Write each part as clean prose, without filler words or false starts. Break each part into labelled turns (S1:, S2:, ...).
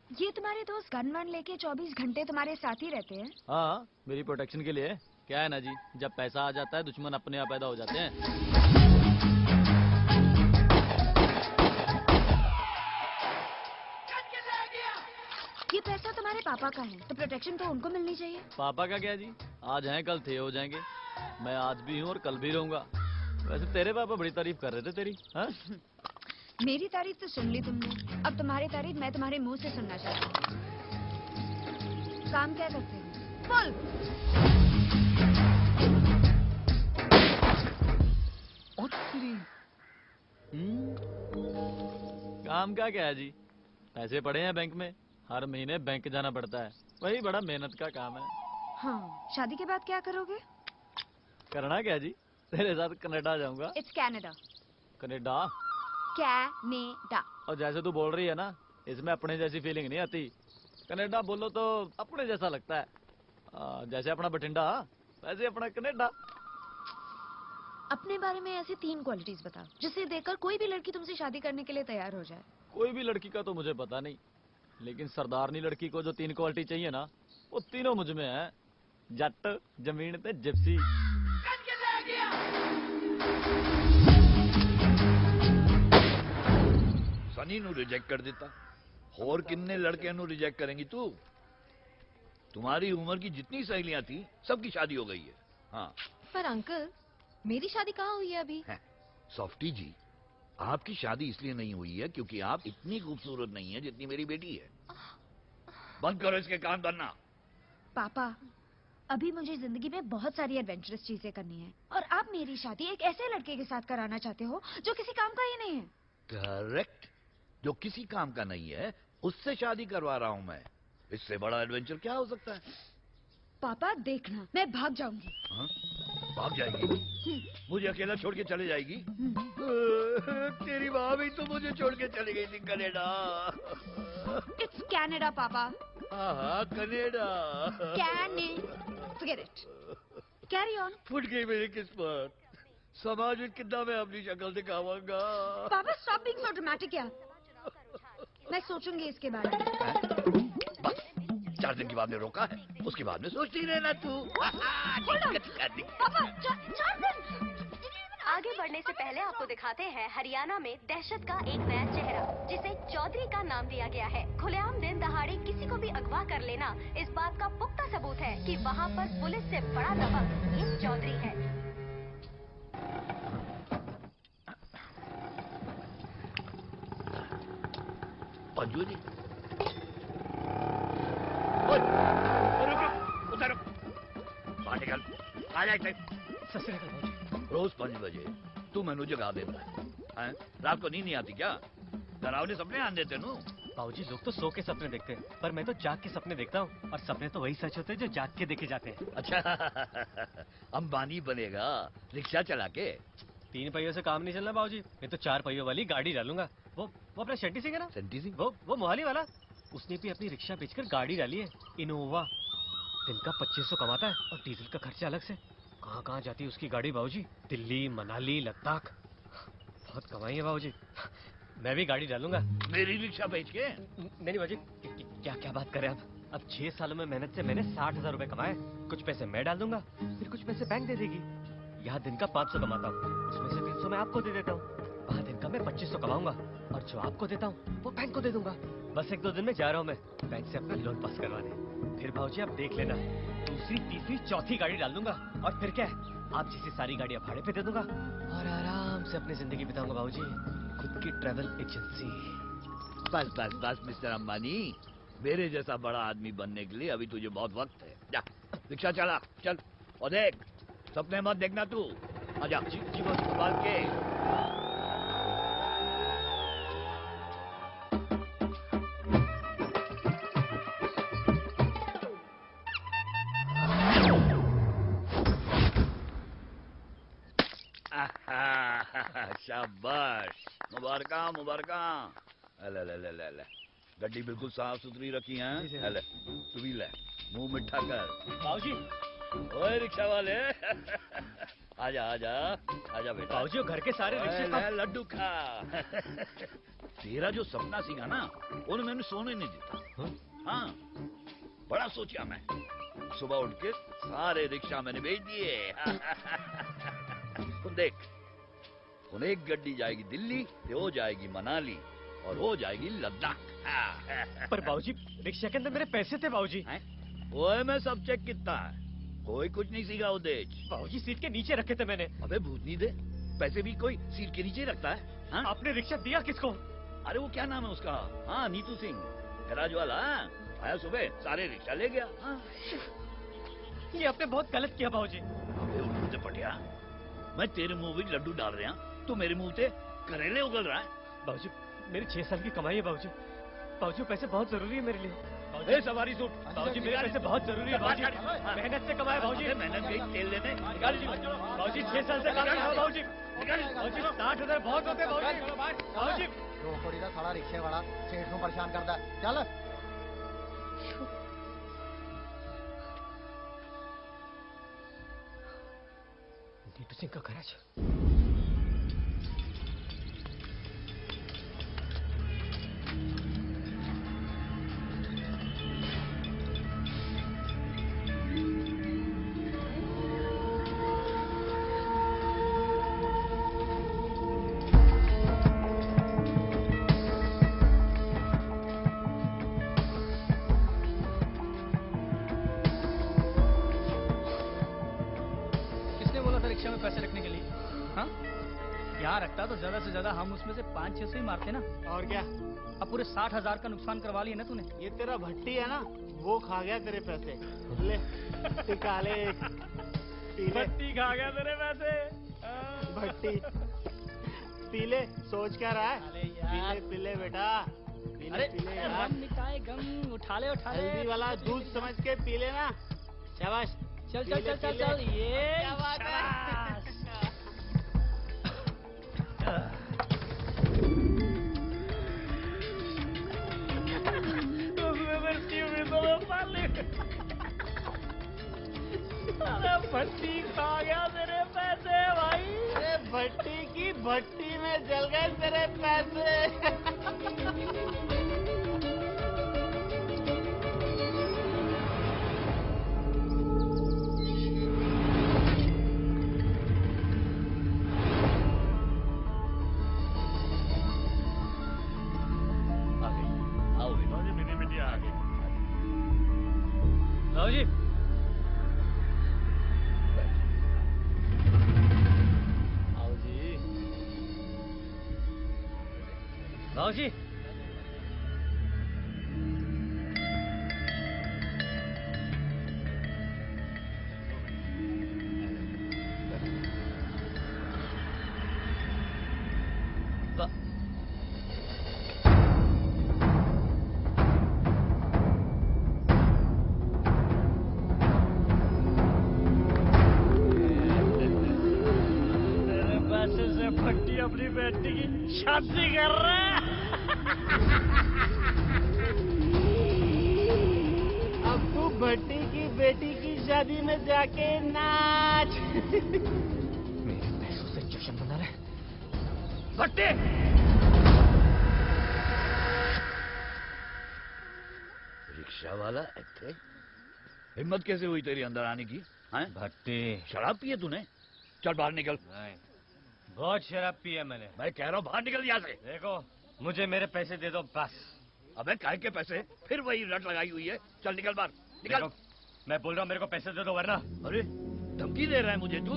S1: ये तुम्हारे दोस्त गन वन लेके 24 घंटे तुम्हारे साथ ही रहते हैं?
S2: हाँ, मेरी प्रोटेक्शन के लिए। क्या है ना जी, जब पैसा आ जाता है दुश्मन अपने आप पैदा हो जाते हैं।
S1: ये पैसा तुम्हारे पापा का है, तो प्रोटेक्शन तो उनको मिलनी चाहिए।
S2: पापा का क्या जी, आज हैं कल थे हो जाएंगे। मैं आज भी हूँ और कल भी रहूंगा। वैसे तेरे पापा बड़ी तारीफ कर रहे थे तेरी। हाँ?
S1: मेरी तारीफ तो सुन ली तुमने, अब तुम्हारी तारीफ मैं तुम्हारे मुंह से सुनना चाहती हूँ। काम क्या करते हो? फुल।
S2: काम क्या क्या है जी, पैसे पड़े हैं बैंक में, हर महीने बैंक जाना पड़ता है, वही बड़ा मेहनत का काम है।
S1: हाँ, शादी के बाद क्या करोगे?
S2: करना क्या जी, तेरे साथ कनाडा जाऊंगा।
S1: It's Canada.
S2: कनाडा?
S1: कैनेडा।
S2: और जैसे तू बोल रही है ना, इसमें अपने जैसी फीलिंग नहीं आती। कनाडा बोलो तो अपने जैसा लगता है। जैसे अपना बठिंडा वैसे अपना कनाडा।
S1: अपने बारे में ऐसी 3 क्वालिटीज बताओ जिसे देखकर कोई भी लड़की तुमसे शादी करने के लिए तैयार हो जाए।
S2: कोई भी लड़की का तो मुझे पता नहीं, लेकिन सरदारनी लड़की को जो 3 क्वालिटी चाहिए ना, वो तीनों मुझ में है। जट, जमीन ते जिप्सी।
S3: सनी नू रिजेक्ट कर देता, और किन्ने लड़के नू रिजेक्ट करेंगी तू? तुम्हारी उम्र की जितनी सहेलियां थी सबकी शादी हो गई है। हाँ,
S1: पर अंकल, मेरी शादी कहाँ हुई है अभी?
S3: सॉफ्टी जी, आपकी शादी इसलिए नहीं हुई है क्योंकि आप इतनी खूबसूरत नहीं है जितनी मेरी बेटी है। बंद करो इसके कान बनना।
S1: पापा, अभी मुझे जिंदगी में बहुत सारी एडवेंचरस चीजें करनी है, और आप मेरी शादी एक ऐसे लड़के के साथ कराना चाहते हो जो किसी काम का ही नहीं है।
S3: करेक्ट, जो किसी काम का नहीं है उससे शादी करवा रहा हूं मैं। इससे बड़ा एडवेंचर क्या हो सकता है?
S1: पापा देखना, मैं भाग जाऊंगी।
S3: हाँ? भाग जाएगी? मुझे अकेला छोड़ के चले जाएगी? तेरी माँ भी तो मुझे छोड़ के चली गई थी कनाडा।
S1: इट्स कैनेडा पापा।
S3: हाँ, Canada.
S1: Forget it. Carry on.
S3: Foot गई मेरी किस्मत। समाज में कितना मैं अपनी शक्ल दिखाऊंगा।
S1: पापा स्टॉप बीइंग सो ड्रामेटिक यार। मैं सोचूंगी इसके बारे में।
S3: बस 4 दिन की बाद में रोका है, उसके बाद में सोचती रहना तू।
S1: पापा 4 दिन।
S4: आगे बढ़ने से पहले आपको दिखाते हैं हरियाणा में दहशत का एक नया चेहरा, जिसे चौधरी का नाम दिया गया है। खुलेआम दिन दहाड़े किसी को भी अगवा कर लेना इस बात का पुख्ता सबूत है कि वहाँ पर पुलिस से बड़ा दबंग ये चौधरी है।
S3: पंजू जी, उधर बाहर निकल, आ जाए। रोज 5 बजे तू मैनू जगा देता है? रात को नींद नहीं आती क्या? डरावने सपने आने देते नू।
S5: बाबूजी, लोग तो सो के सपने देखते हैं, पर मैं तो जाग के सपने देखता हूँ, और सपने तो वही सच होते हैं जो जाग के देखे जाते हैं।
S3: अच्छा, अंबानी बनेगा रिक्शा चला के?
S5: 3 पहियों से काम नहीं चलना बाबूजी, मैं तो 4 पहियों वाली गाड़ी डालूंगा। वो अपना शंटी सिंह है ना?
S3: शंटी सिंह?
S5: वो मोहाली वाला, उसने भी अपनी रिक्शा बेचकर गाड़ी डाली है, इनोवा। दिन का 2500 कमाता है, और डीजल का खर्चा अलग से। कहाँ कहाँ जाती है उसकी गाड़ी बाबूजी, दिल्ली, मनाली, लद्दाख। बहुत कमाई है बाबूजी। मैं भी गाड़ी डालूंगा।
S3: मेरी रिक्शा बेच के?
S5: नहीं बाबूजी, क्या क्या बात करें आप। अब 6 सालों में मेहनत से मैंने 60,000 रुपए कमाए। कुछ पैसे मैं डाल दूंगा, फिर कुछ पैसे बैंक दे देगी। यहाँ दिन का 500 कमाता हूँ, उसमें से 300 मैं आपको दे देता हूँ। वहाँ दिन का मैं 2500 कमाऊंगा, और जो आपको देता हूँ वो बैंक को दे दूंगा। बस 1-2 दिन में जा रहा हूँ मैं बैंक से अपना लोन पास करवाने। फिर भाऊजी आप देख लेना, दूसरी, तीसरी, चौथी गाड़ी डाल दूंगा, और फिर क्या है, आप जैसी सारी गाड़ियाँ भाड़े पे दे दूंगा, और आराम से अपनी जिंदगी बिताऊंगा बाबूजी। खुद की ट्रैवल एजेंसी।
S3: बस बस बस मिस्टर अंबानी, मेरे जैसा बड़ा आदमी बनने के लिए अभी तुझे बहुत वक्त है। जा रिक्शा चला, चल। और देख, सपने मत देखना तू। आजा जी बस संभाल के। शाबाश, मुबारका मुबारका। ले गड्डी बिल्कुल साफ सुथरी रखी है। ले तू भी ले, मुंह मिठा कर।
S5: बाबूजी,
S3: ओए रिक्शा वाले, आजा आजा आजा बेटा
S5: बाबूजी वो घर के सारे रिक्शे
S3: ले लड्डू खा तेरा जो सपना सीगा ना वो मैंने सोने नहीं दिया हाँ बड़ा सोचा मैं सुबह उठ के सारे रिक्शा मैंने भेज दिए तुम देख उन एक गड्डी जाएगी दिल्ली वो जाएगी मनाली और वो जाएगी लद्दाख
S5: पर बाबूजी रिक्शा के अंदर मेरे पैसे थे बाबूजी।
S3: वो मैं सब चेक कितना है कोई कुछ नहीं सीखा उदेश
S5: बाबूजी सीट के नीचे रखे थे मैंने।
S3: अबे भूतनी दे पैसे भी कोई सीट के नीचे रखता है हाँ?
S5: आपने रिक्शा दिया किसको?
S3: अरे वो क्या नाम है उसका हाँ नीतू सिंह गैराज वाला आया सुबह सारे रिक्शा ले गया हाँ?
S5: ये आपने बहुत गलत किया बाबूजी।
S3: अबे उल्लू से पटिया मैं तेरे मुंह में लड्डू डाल रहा तू मेरे मुंह से करेले उगल रहा है
S5: बाबूजी मेरी 6 साल की कमाई है बाबूजी। बाबूजी पैसे बहुत जरूरी है मेरे लिए।
S3: ए सवारी सूट
S5: बाबूजी मेरे पैसे बहुत जरूरी है बाबूजी। मेहनत से कमाए बाबूजी।
S3: मेहनत गई तेल लेने
S5: निकाल लीजिए बाबूजी 6 साल से काम कर रहा हूं बाबूजी। बाबूजी 60,000 बहुत होते बाबूजी। बाबूजी
S6: रोकड़ी का सारा रिक्शे वाला सेठ को परेशान करता चल
S5: नीतू सिंह का गैराज।
S7: रिक्शा में पैसे रखने के लिए हाँ यहाँ रखता तो ज्यादा से ज्यादा हम उसमें से 500-600 ही मारते ना।
S8: और क्या
S7: अब पूरे 60,000 का नुकसान करवा लिया ना तूने।
S8: ये तेरा भट्टी है ना वो खा गया तेरे पैसे ले टिका ले
S7: भट्टी खा गया तेरे पैसे
S8: भट्टी पीले सोच क्या रहा है पीले पीले बेटा
S7: अरे
S8: पीले यार
S7: गम निकाय गम उठा ले
S8: हल्दी वाला दूध समझ के पीले ना शाबाश
S7: चल चल चल चल चल ये
S8: क्या बात है
S7: अरे भट्टी खा गया तेरे पैसे भाई।
S8: अरे भट्टी की भट्टी में जल गए तेरे पैसे
S7: बाबूजी बाबूजी भट्टी अपनी बेटी की शादी कर रहा है।
S8: अब तू भट्टी की बेटी की शादी में जाके नाच
S5: मेरे पैसों से जश्न मना रहे
S3: भट्टी रिक्शा वाला थे हिम्मत कैसे हुई तेरी अंदर आने की हैं?
S5: भट्टी
S3: शराब पिए तूने चल बाहर निकल
S5: नहीं बहुत शराब पी है मैंने।
S3: मैं कह रहा हूँ बाहर निकल यहाँ से
S5: देखो मुझे मेरे पैसे दे दो बस।
S3: अबे काय के पैसे फिर वही रट लगाई हुई है चल निकल बाहर निकल
S5: देखो, मैं बोल रहा हूँ मेरे को पैसे दे दो वरना।
S3: अरे धमकी दे रहा है मुझे तू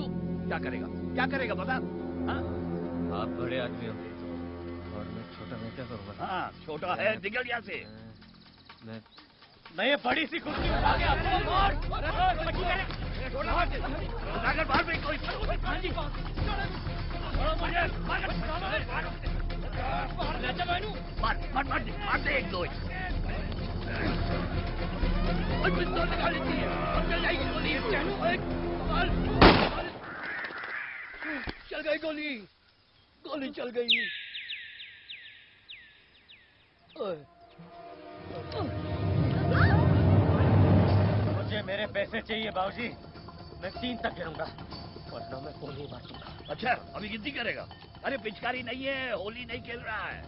S3: क्या करेगा बता हाँ?
S5: आप बड़े आदमी हो और मैं छोटा, मैं क्या करूँगा?
S3: हाँ छोटा है निकल यहाँ से
S5: मैं ये बड़ी सी कुर्सी उठा के आपको मार
S3: उठाकर बाहर फेंक कोई मार दे एक दो पिस्तौल निकाली थी अब चल जाएगी गोली चल गई गोली चल गई
S5: मुझे मेरे पैसे चाहिए बाबूजी। मैं 3 तक गिनूंगा वरना मैं गोली मार दूंगा।
S3: अच्छा अभी गिनती करेगा? अरे पिचकारी नहीं है, होली नहीं खेल रहा है।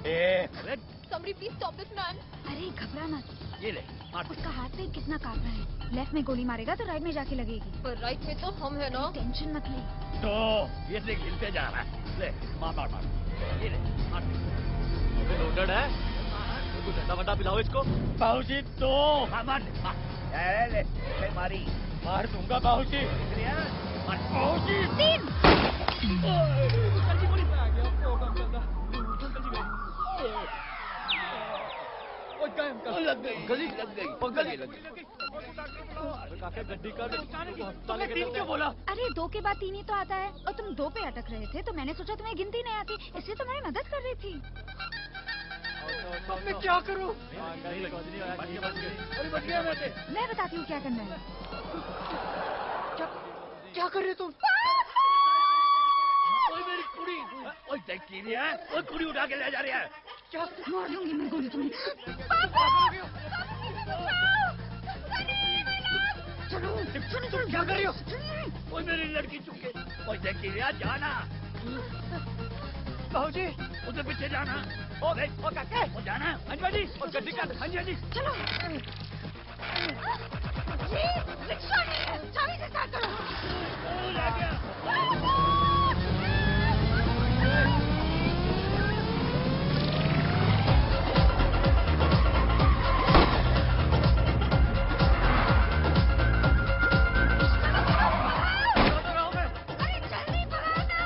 S3: अरे
S4: Somebody please stop this man.
S1: अरे घबरा मत,
S3: ये ले मार दे।
S1: उसका हाथ पे कितना कांप रहा है। लेफ्ट में गोली मारेगा तो राइट में जाके लगेगी।
S4: पर राइट में तो हम है ना।
S1: टेंशन मत ले।
S3: तो ये देख हिलते जा रहा है। ले मार मार मार, ये ले मार दे।
S2: अबे लोडेड है, कुछ ठंडा वंडा पिलाओ इसको।
S3: बाबूजी तो हाँ मार दे मार। ले ले मारी,
S2: मार दूंगा बाबूजी।
S3: बाबूजी
S7: जल्दी पुलिस आ गया। ओ अंकल दा, अंकल जी गए। ओ गए अंकल।
S3: लग गई
S2: गली
S3: लग गई
S2: अंकल जी
S3: लग गई।
S2: अरे काका गड्डी का
S7: तुमने तीन क्यों बोला?
S1: अरे 2 के बाद 3 ही तो आता है और तुम 2 पे अटक रहे थे तो मैंने सोचा तुम्हें गिनती नहीं आती, इसलिए तुम्हारी मदद कर रही थी।
S7: अब मैं क्या करूं?
S3: अरे बच गया मैं।
S1: मैं बताती हूँ क्या करना है।
S7: क्या कर रहे तुम?
S3: ओए मेरी कुड़ी, ओए देख की रही है, ओए कुड़ी उठा के ले जा रही है।
S7: क्या
S1: मार दूंगी मैं गोली तुम्हें। चलो
S7: तुम क्या कर रही हो?
S3: ओए मेरी लड़की चुके, ओए देख की रही है, जाना
S7: बाबूजी
S3: उसे पीछे जाना।
S7: ओ काका,
S3: वो जाना
S7: हाँ जी और गड्डी का हाँ जी
S1: चलो। जी, रिक्शा नहीं है, चाबी से स्टार्ट करो।
S3: ओ ले गया।
S1: अरे जल्दी भगाना।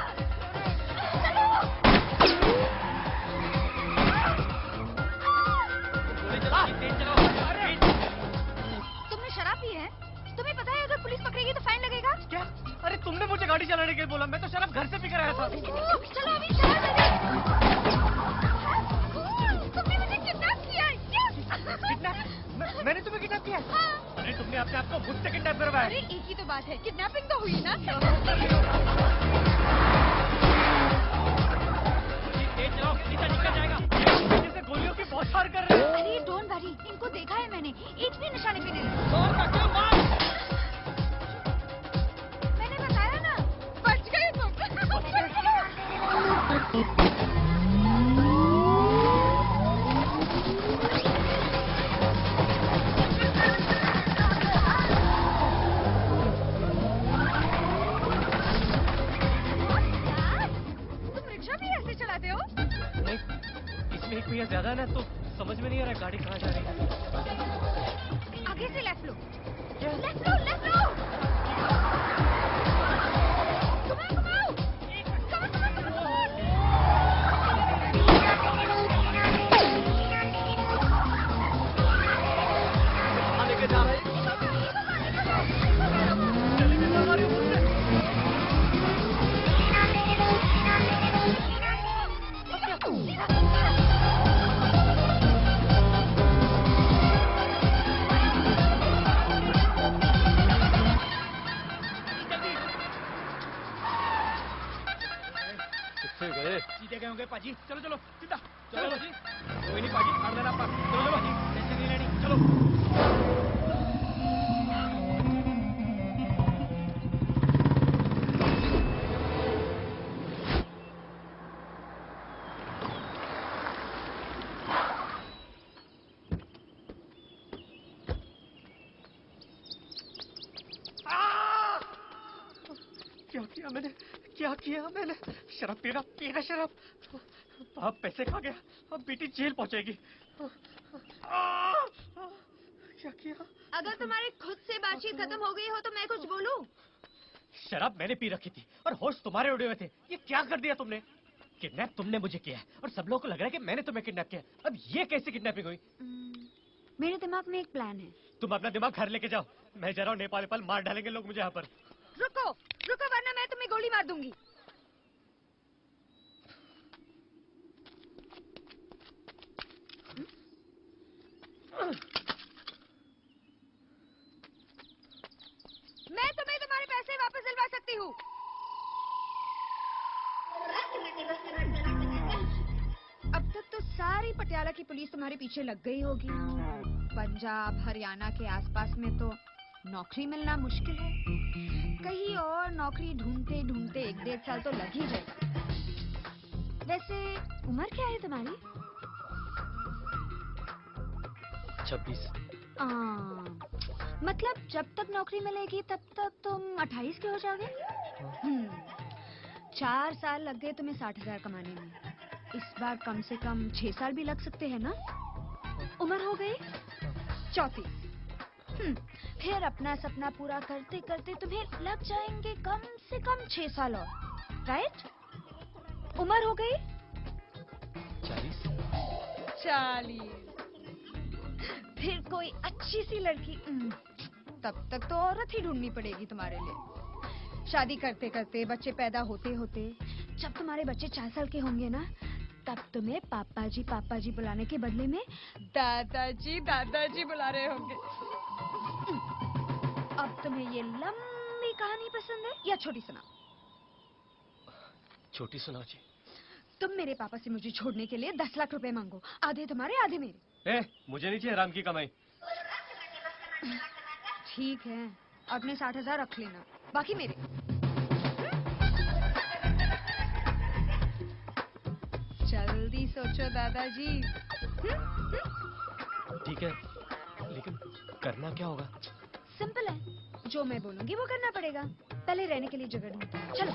S1: तुमने शराब पी है? तुम्हें पता है अगर पुलिस पकड़ेगी तो फाइन लगेगा?
S7: क्या? अरे तुमने मुझे गाड़ी चलाने के लिए बोला, मैं तो शराब घर से पी कर आया था।
S1: चलो अभी शराब दे दे। तुमने मुझे किडनैप किया।
S7: किडनैप? मैंने तुम्हें किडनैप किया?
S1: हाँ।
S7: अरे तुमने अपने आप को मुझसे किडनैप करवाया।
S1: अरे एक ही तो बात है, किडनैपिंग तो हुई ना।
S7: तेज चलाओ, इधर निकल जाएगा। जैसे गोलियों की बौछार कर रहे हैं।
S1: अरे डोंट वरी, इनको देखा है मैंने, एक भी निशाने पे नहीं लगा।
S7: जोर का क्यों मार?
S1: मैंने बताया ना, बच गए तुम। तुम रिक्शा भी ऐसे चलाते हो?
S7: नहीं, इसमें एक पहिया ज्यादा है ना, तो समझ में नहीं आ रहा गाड़ी कहाँ जा रही है।
S1: आगे से लेफ्ट लो। लेफ्ट लो, लेफ्ट लो। घुमाओ, घुमाओ।
S2: लेके जा रहे किससे गए?
S7: सीधे गए होंगे पाजी। चलो चलो सीधा चलो पाजी। कोई नहीं पाजी, मार देना पास। चलो चलो पाजी, टेंशन नहीं लेनी। चलो। क्या किया मैंने? शराब पीना शराब। बाप पैसे खा गया, अब बेटी जेल पहुंचेगी। क्या किया?
S1: अगर तुम्हारी खुद से बातचीत खत्म हो गई हो तो मैं कुछ बोलूं?
S5: शराब मैंने पी रखी थी और होश तुम्हारे उड़े हुए थे। ये क्या कर दिया तुमने? किडनैप तुमने मुझे किया है और सब लोगों को लग रहा है कि मैंने तुम्हें किडनैप किया। अब ये कैसी किडनैपिंग हुई?
S1: मेरे दिमाग में एक प्लान है।
S5: तुम अपना दिमाग घर लेके जाओ, मैं जा रहा हूँ नेपाल। नेपाल मार डालेंगे लोग मुझे यहाँ पर।
S1: रुको, रुको वरना मैं तुम्हें गोली मार दूंगी। मैं तुम्हें तुम्हारे पैसे वापस दिलवा सकती हूँ। अब तक तो सारी पटियाला की पुलिस तुम्हारे पीछे लग गई होगी। पंजाब हरियाणा के आसपास में तो नौकरी मिलना मुश्किल है। कहीं और नौकरी ढूंढते ढूंढते 1-1.5 साल तो लग ही जाएगा। वैसे उम्र क्या है तुम्हारी?
S5: 26।
S1: मतलब जब तक नौकरी मिलेगी तब तक तुम 28 के हो जाओगे। 4 साल लग गए तुम्हें 60,000 कमाने में। इस बार कम से कम 6 साल भी लग सकते हैं ना? उम्र हो गई 34। फिर अपना सपना पूरा करते करते तुम्हें लग जाएंगे कम से कम 6 साल और, राइट? उम्र हो गई 40। फिर कोई अच्छी सी लड़की, तब तक तो औरत ही ढूंढनी पड़ेगी तुम्हारे लिए। शादी करते करते बच्चे पैदा होते होते जब तुम्हारे बच्चे 4 साल के होंगे ना, तब तुम्हें पापा जी बुलाने के बदले में दादाजी बुला रहे होंगे। अब तुम्हें ये लंबी कहानी पसंद है या छोटी सुना?
S5: छोटी सुनाओ जी।
S1: तुम मेरे पापा से मुझे छोड़ने के लिए 10 लाख रुपए मांगो, आधे तुम्हारे आधे मेरे।
S5: मुझे नहीं चाहिए हराम की कमाई।
S1: ठीक है, अपने 60,000 रख लेना, बाकी मेरे। जल्दी सोचो दादाजी।
S5: ठीक है, लेकिन करना क्या होगा?
S1: सिंपल है, जो मैं बोलूंगी वो करना पड़ेगा। पहले रहने के लिए जगह ढूंढते हैं, चलो।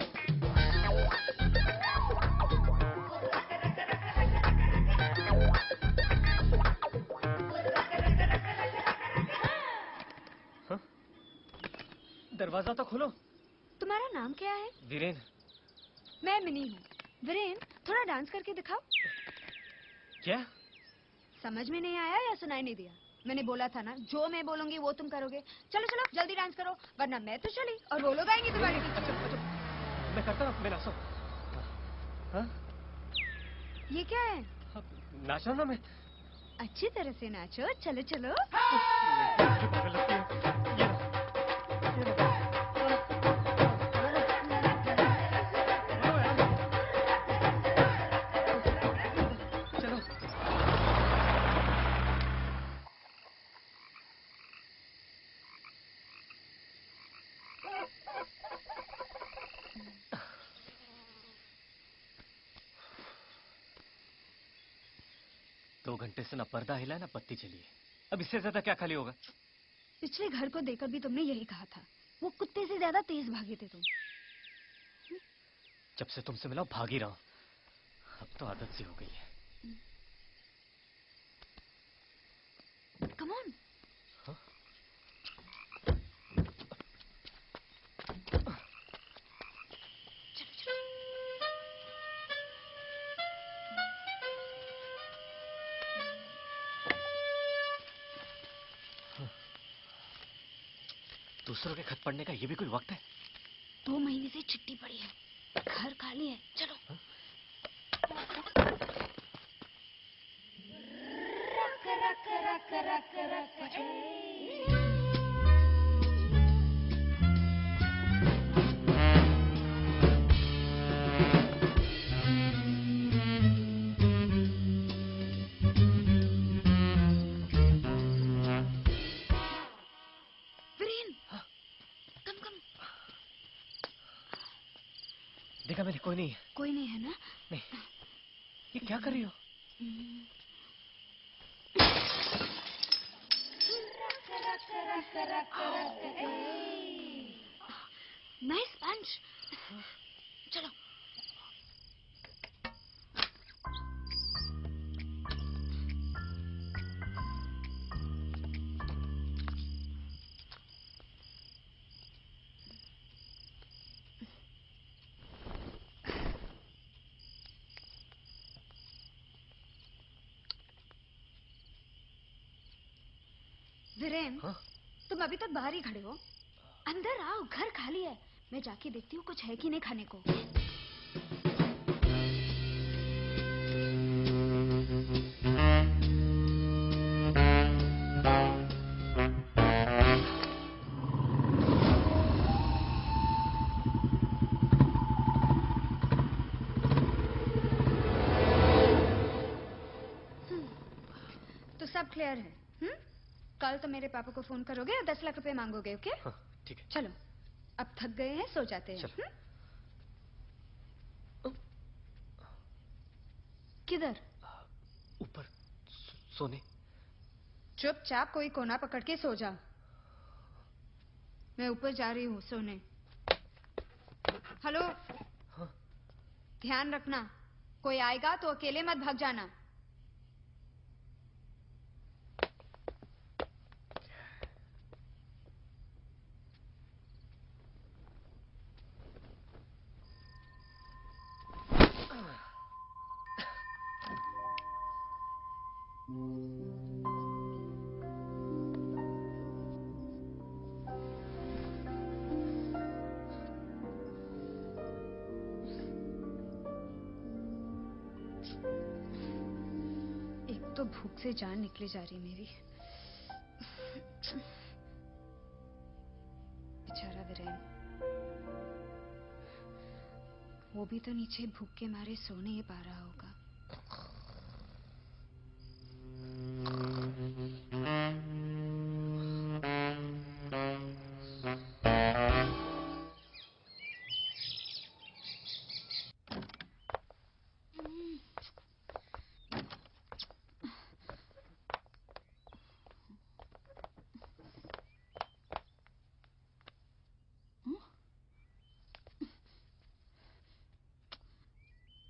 S5: दरवाजा तो खोलो।
S1: तुम्हारा नाम क्या है?
S5: वीरेन।
S1: मैं मिनी हूँ। वीरेन, थोड़ा डांस करके दिखाओ।
S5: क्या?
S1: समझ में नहीं आया या सुनाई नहीं दिया? मैंने बोला था ना, जो मैं बोलूंगी वो तुम करोगे। चलो चलो जल्दी डांस करो, वरना मैं तो चली और वो लोग आएंगे तुम्हारे पीछे।
S5: अच्छा, मैं करता हूँ, मैं नाचो। हाँ?
S1: ये क्या है?
S5: नाचो ना मैं।
S1: अच्छी तरह से नाचो, चलो चलो।
S5: दो घंटे से ना पर्दा हिला ना बत्ती चली है। अब इससे ज्यादा क्या खाली होगा?
S1: पिछले घर को देखकर भी तुमने यही कहा था, वो कुत्ते से ज्यादा तेज भागे थे तुम।
S5: जब से तुमसे मिला भाग ही रहा हूं। अब तो आदत सी हो गई है।
S1: Come on.
S5: दूसरों के खत पढ़ने का ये भी कोई वक्त है?
S1: 2 महीने से चिट्ठी पड़ी है, घर खाली है, चलो।
S5: देखा मैंने, कोई नहीं है।
S1: कोई नहीं है ना?
S5: नहीं। ये क्या कर रही हो?
S1: नाइस पंच। चलो। वीरेन, तुम अभी तक बाहर ही खड़े हो? अंदर आओ, घर खाली है। मैं जाके देखती हूँ कुछ है कि नहीं खाने को। तो सब क्लियर है? कल तो मेरे पापा को फोन करोगे और 10 लाख रुपए मांगोगे, ओके?
S5: हाँ, ठीक है।
S1: चलो, अब थक गए हैं, सो जाते हैं।
S5: चल।
S1: किधर?
S5: ऊपर सोने।
S1: चुपचाप कोई कोना पकड़ के सो जा। मैं ऊपर जा रही हूँ सोने। हेलो।
S5: हाँ?
S1: ध्यान रखना, कोई आएगा तो अकेले मत भाग जाना। एक तो भूख से जान निकली जा रही मेरी। बेचारा वीरेन, वो भी तो नीचे भूख के मारे सो नहीं पा रहा होगा।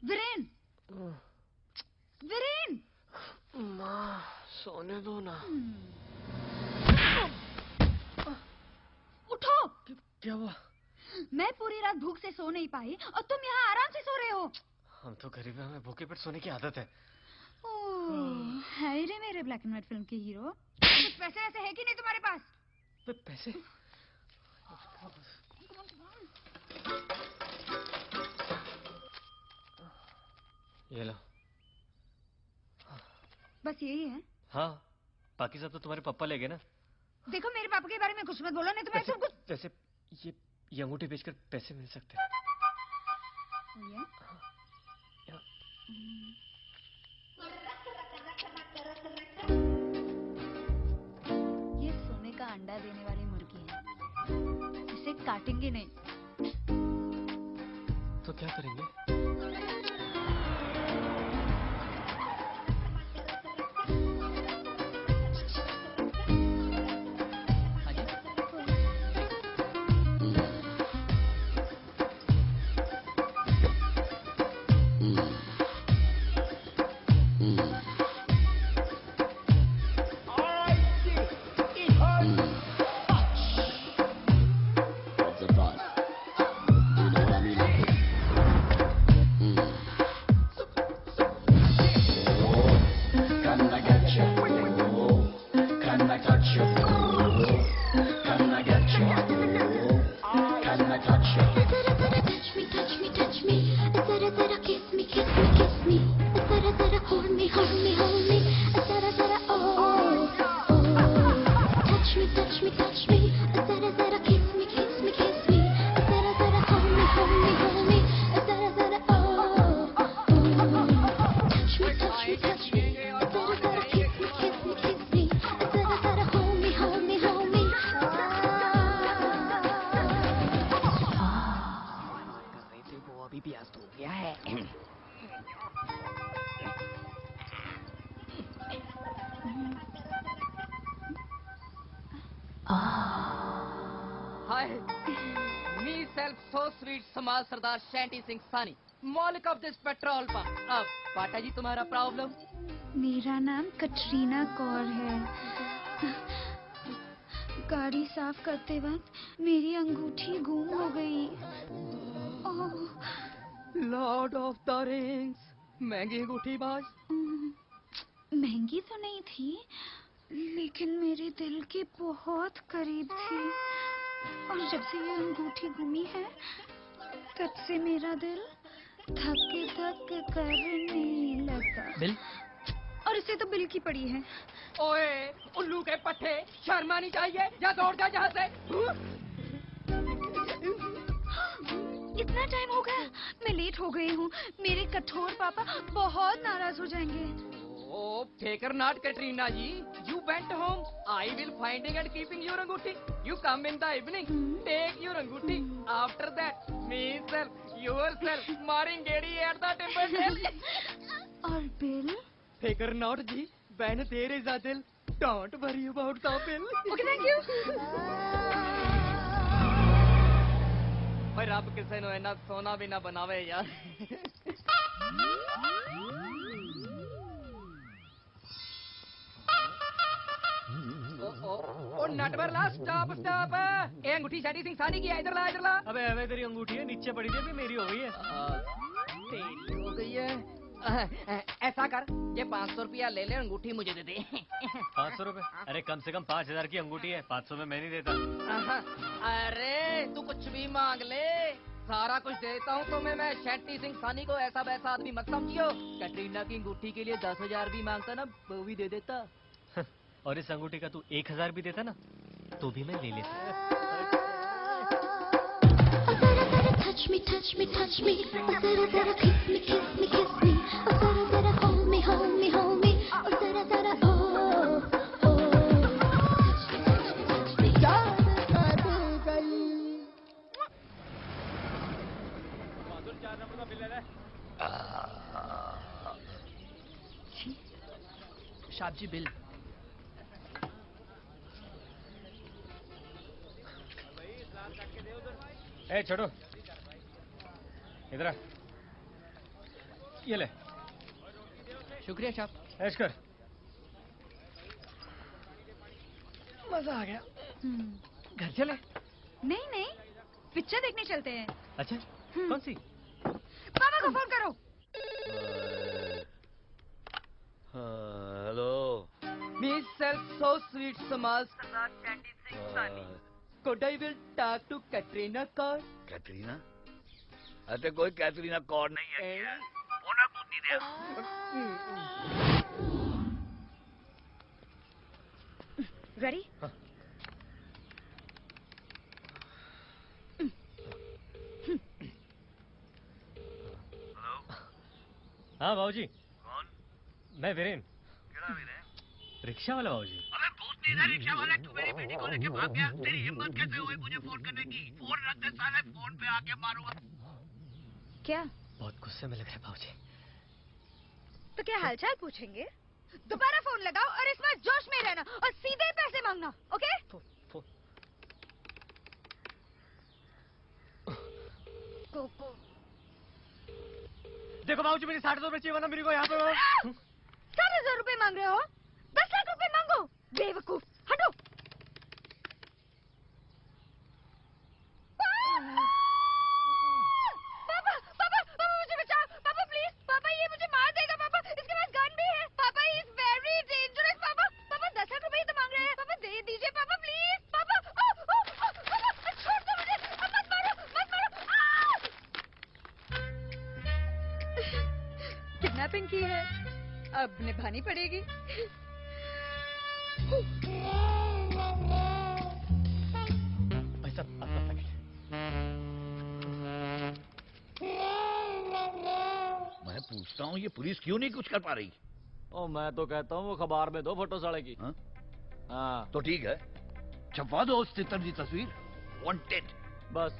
S1: वीरेन! वीरेन!
S5: माँ, सोने दो ना।
S1: उठो!
S5: क्या हुआ?
S1: मैं पूरी रात भूख से सो नहीं पाई और तुम यहाँ आराम से सो रहे हो।
S5: हम तो गरीब हैं, हमें भूखे पेट सोने की आदत है।
S1: है रे मेरे ब्लैक एंड व्हाइट फिल्म के हीरो। कुछ पैसे ऐसे है कि नहीं तुम्हारे पास?
S5: पैसे? ये लो।
S1: बस यही है?
S5: हाँ, बाकी सब तो तुम्हारे पापा ले गए ना।
S1: देखो मेरे पापा के बारे में कुछ मत बोलो, नहीं तो मैं सब कुछ।
S5: वैसे ये अंगूठी बेचकर पैसे मिल सकते हैं।
S1: ये सोने का अंडा देने वाली मुर्गी है, इसे काटेंगे नहीं।
S5: तो क्या करेंगे?
S9: समाज सरदार शैंटी सिंह सानी, मालिक ऑफ दिस पेट्रोल पंप। अब पाटा जी तुम्हारा प्रॉब्लम?
S1: मेरा नाम कटरीना कौर है। गाड़ी साफ करते वक्त मेरी अंगूठी गुम हो गई।
S9: लॉर्ड ऑफ द रिंग्स, महंगी अंगूठी बाज।
S1: महंगी तो नहीं थी, लेकिन मेरे दिल के बहुत करीब थी। और जब से ये अंगूठी गुमी है, तब से मेरा दिल धक करने लगा।
S9: बिल?
S1: और इसे तो बिल की पड़ी है।
S9: ओए उल्लू के पट्टे, शर्म आनी चाहिए, या दौड़ जा जहाँ से।
S1: इतना टाइम हो गया, मैं लेट हो गई हूँ। मेरे कठोर पापा बहुत नाराज हो जाएंगे।
S9: Oh, take her not, Katrina ji. You went home. I will finding and keeping your anguti. You come in the evening. Take your anguti. After that, myself, yourself, marrying Gedi at the temple.
S1: और bill?
S9: Take her not, ji. When there is a dill, don't worry about the bill.
S1: Okay, thank you.
S9: भाई रब किसे no इना सोना भी ना बनावे यार. ओ नटवरला स्टॉप स्टॉप. ए अंगूठी शादी सिंह सानी की है, इधर ला इधर ला.
S5: अबे अबे तेरी अंगूठी है नीचे पड़ी थी, अभी मेरी हो गई है।
S9: तेरी हो गई है। ऐसा कर, ये 500 रुपया ले ले, अंगूठी मुझे दे दे।
S5: 500 रुपए? अरे कम से कम 5000 की अंगूठी है, 500 में मैं नहीं देता।
S9: अरे तू कुछ भी मांग ले, सारा कुछ देता हूँ तुम्हें मैं। शेट्टी सिंह सानी को ऐसा वैसा आदमी मत समझियो। कैटरीना की अंगूठी के लिए 10,000 भी मांगता ना, वो भी दे देता।
S5: और इस अंगूठी का तू 1000 भी देता ना, तो भी मैं ले लेता।
S10: Touch me, touch me, touch me. Zara, zara, kiss me, kiss me, kiss me. Zara, zara, hold me, hold me, hold me. Zara, zara, oh, oh. Touch me, touch me, touch me.
S9: शाब जी bill.
S5: ए छोटो, इधर आ। ये ले।
S9: शुक्रिया साहब।
S5: ऐश कर। मजा आ गया। घर चले?
S1: नहीं नहीं, पिक्चर देखने चलते हैं।
S5: अच्छा, कौन सी?
S1: पापा को फोन करो।
S3: Hello.
S9: Miss Self so sweet Samal Shandy Singh Sani. Could I will talk to Katrina Kaur?
S3: Katrina? अरे कोई कैटरीना कौर नहीं है यार। होना कौन नहीं दिया?
S1: रेडी?
S5: हाँ बाबूजी।
S3: कौन?
S5: मैं वीरेन।
S3: क्या वीरेन?
S5: रिक्शा वाला बाबूजी।
S3: अबे भूत नहीं रिक्शा वाला, तू मेरी बेटी को लेके भाग गया। तेरी हिम्मत कैसे हुई मुझे फोन करने की? फोन रख दे साले, फोन पे आके मारूंगा।
S1: क्या?
S5: बहुत गुस्से में लग रहा है बाबूजी।
S1: तो क्या हालचाल पूछेंगे? दोबारा फोन लगाओ और इस बार जोश में रहना और सीधे पैसे मांगना, ओके? कोको।
S5: देखो बाबूजी, मेरी 60,000 रुपए चाहिए, वरना मेरे को यहाँ पे
S1: 60,000 रुपए मांग रहे हो? 10 लाख रुपए मांगो, बेवकूफ। हटो। पापा पापा पापा मुझे बचाओ, पापा प्लीज। पापा ये मुझे मार देगा। पापा इसके पास गन भी है। पापा इज वेरी डेंजरस। पापा पापा 10 लाख रुपए ही तो मांग रहे हैं। पापा दे दीजिए पापा प्लीज। पापा पापा छोड़ दो मुझे, मत मारो मत मारो। किडनैपिंग की है, अब निभानी पड़ेगी।
S5: भाई साहब, आपका पैकेट।
S3: मैं पूछता हूँ ये पुलिस क्यों नहीं कुछ कर पा रही?
S2: ओ मैं तो कहता हूँ वो अखबार में दो फोटो साले की।
S3: हाँ?
S2: हाँ
S3: तो ठीक है, छपवा दो उस तितर की तस्वीर। वांटेड।
S2: बस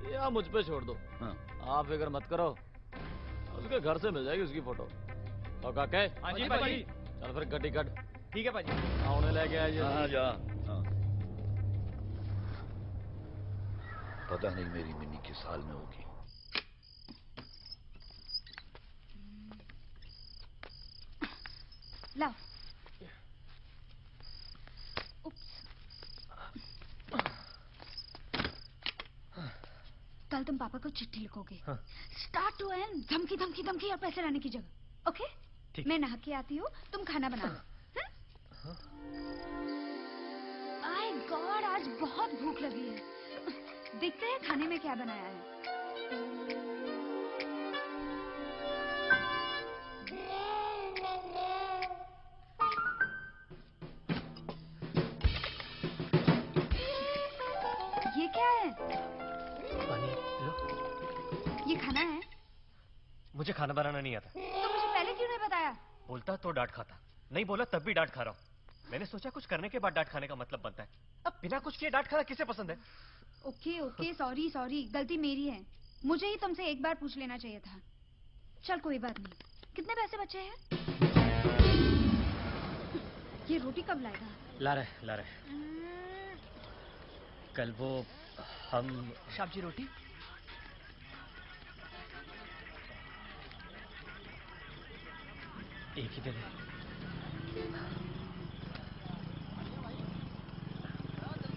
S2: ये आप मुझ पे छोड़ दो।
S3: हाँ।
S2: आप फिक्र मत करो, उसके घर से मिल जाएगी उसकी फोटो। तो काके?
S5: हाँ जी भाजी।
S2: चल फिर गड्डी कट।
S5: ठीक है भाजी।
S2: उन्हें लेके आइए।
S3: हाँ जा। हाँ। पता नहीं मेरी मिनी किस हाल में होगी।
S1: लाओ। उप्स। कल तुम पापा को चिट्ठी लिखोगे।
S5: हाँ।
S1: स्टार्ट टू एंड, धमकी धमकी धमकी और पैसे लाने की जगह। ओके?
S5: ठीक।
S1: मैं नहा के आती हूँ, तुम खाना बना लो। आय गॉड, आज बहुत भूख लगी है। देखते हैं खाने में क्या बनाया है। ये क्या है?
S5: पानी लो।
S1: ये खाना है?
S5: मुझे खाना बनाना नहीं आता।
S1: तो मुझे पहले क्यों नहीं बताया?
S5: बोलता तो डांट खाता, नहीं बोला तब भी डांट खा रहा हूँ। मैंने सोचा कुछ करने के बाद डांट खाने का मतलब बनता है। अब बिना कुछ किए डांट खाना किसे पसंद है?
S1: ओके ओके, सॉरी सॉरी, गलती मेरी है। मुझे ही तुमसे एक बार पूछ लेना चाहिए था। चल कोई बात नहीं। कितने पैसे बचे हैं? ये रोटी कब लाएगा?
S5: ला रहे। कल वो हम
S9: सब्जी रोटी।
S5: एक ही दिन है।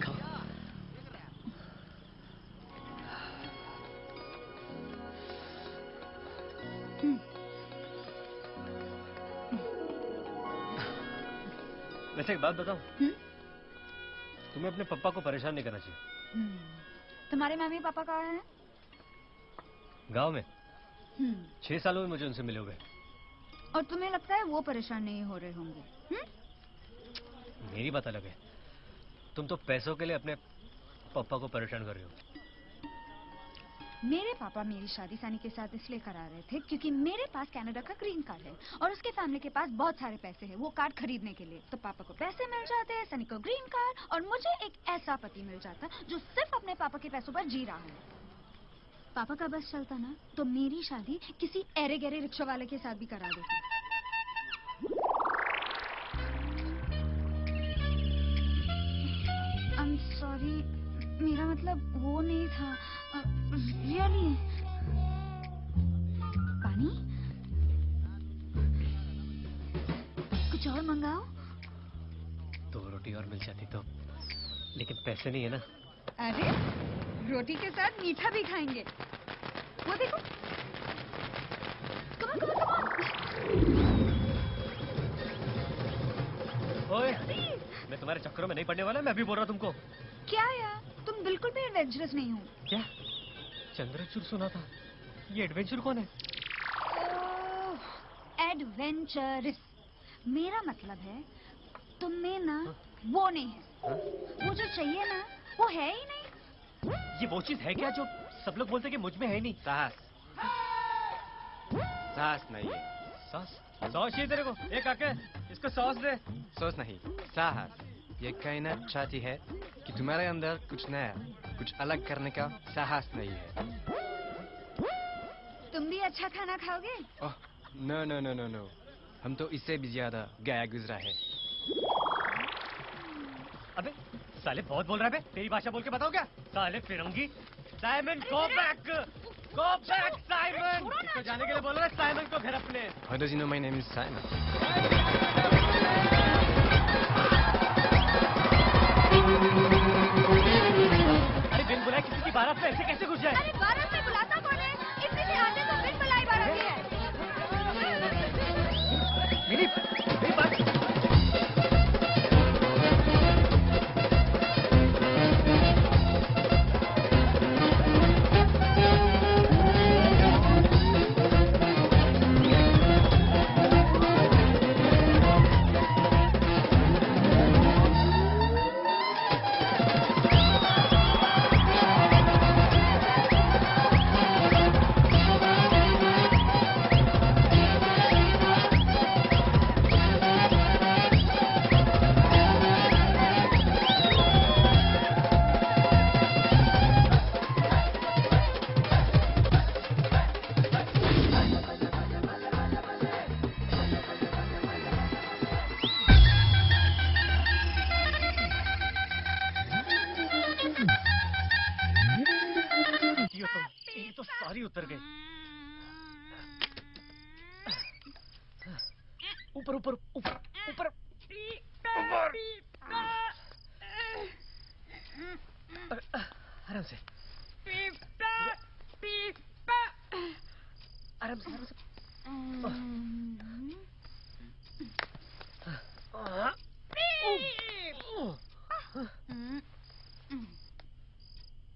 S5: खाओ। वैसे एक बात बताऊं? तुम्हें अपने पापा को परेशान नहीं करना चाहिए।
S1: तुम्हारे मम्मी पापा कहाँ हैं?
S5: गांव में। 6 सालों में मुझे उनसे मिले हुए।
S1: और तुम्हें लगता है वो परेशान नहीं हो रहे होंगे?
S5: मेरी बात अलग है। तुम तो पैसों के लिए अपने पापा को परेशान कर रहे हो।
S1: मेरे पापा मेरी शादी सनी के साथ इसलिए करा रहे थे क्योंकि मेरे पास कनाडा का ग्रीन कार्ड है और उसके फैमिली के पास बहुत सारे पैसे हैं वो कार्ड खरीदने के लिए। तो पापा को पैसे मिल जाते हैं, सनी को ग्रीन कार्ड, और मुझे एक ऐसा पति मिल जाता जो सिर्फ अपने पापा के पैसों पर जी रहा है। पापा का बस चलता ना तो मेरी शादी किसी एरे गहरे रिक्शा वाले के साथ भी करा देती। आई एम सॉरी, मेरा मतलब वो नहीं था। रियली। पानी? कुछ और मंगाओ?
S5: 2 रोटी और मिल जाती तो, लेकिन पैसे नहीं है ना।
S1: अरे रोटी के साथ मीठा भी खाएंगे। वो देखो। Come on, come on.
S5: ओए, मैं तुम्हारे चक्करों में नहीं पड़ने वाला। मैं अभी बोल रहा तुमको।
S1: क्या यार, तुम बिल्कुल भी एडवेंचरस नहीं हो।
S5: क्या? चंद्रचूड़ सुना था। ये एडवेंचर कौन है?
S1: एडवेंचरस मेरा मतलब है तुम में ना वो नहीं है। वो जो चाहिए ना वो है ही नहीं।
S5: ये वो चीज है क्या जो सब लोग बोलते कि मुझ में है नहीं?
S11: साहस नहीं है।
S5: सॉस? सॉस चाहिए तेरे को? एक आके इसको सॉस दे।
S11: सोच नहीं, साहस। ये कहना चाहती है कि तुम्हारे अंदर कुछ नया, कुछ अलग करने का साहस नहीं है।
S1: तुम भी अच्छा खाना खाओगे?
S11: Oh, no no no no no, हम तो इससे भी ज्यादा गया गुजरा है।
S5: अबे साले बहुत बोल रहा है बे। तेरी भाषा बोल के बताओ क्या? साले फिरंगी। Simon go back, go back Simon. इसको जाने के लिए बोल रहा है साइमन को घर अपने।
S11: How does he know my name is Simon?
S5: अरे बिन बुलाए किसी की बारात में ऐसे कैसे घुस जाए?
S1: अरे बारात में बुलाता कौन है? इसी से आते तो बिन बुलाई बारात है।
S5: मेरी बात। उतर गए। ऊपर ऊपर ऊपर ऊपर आराम से आराम से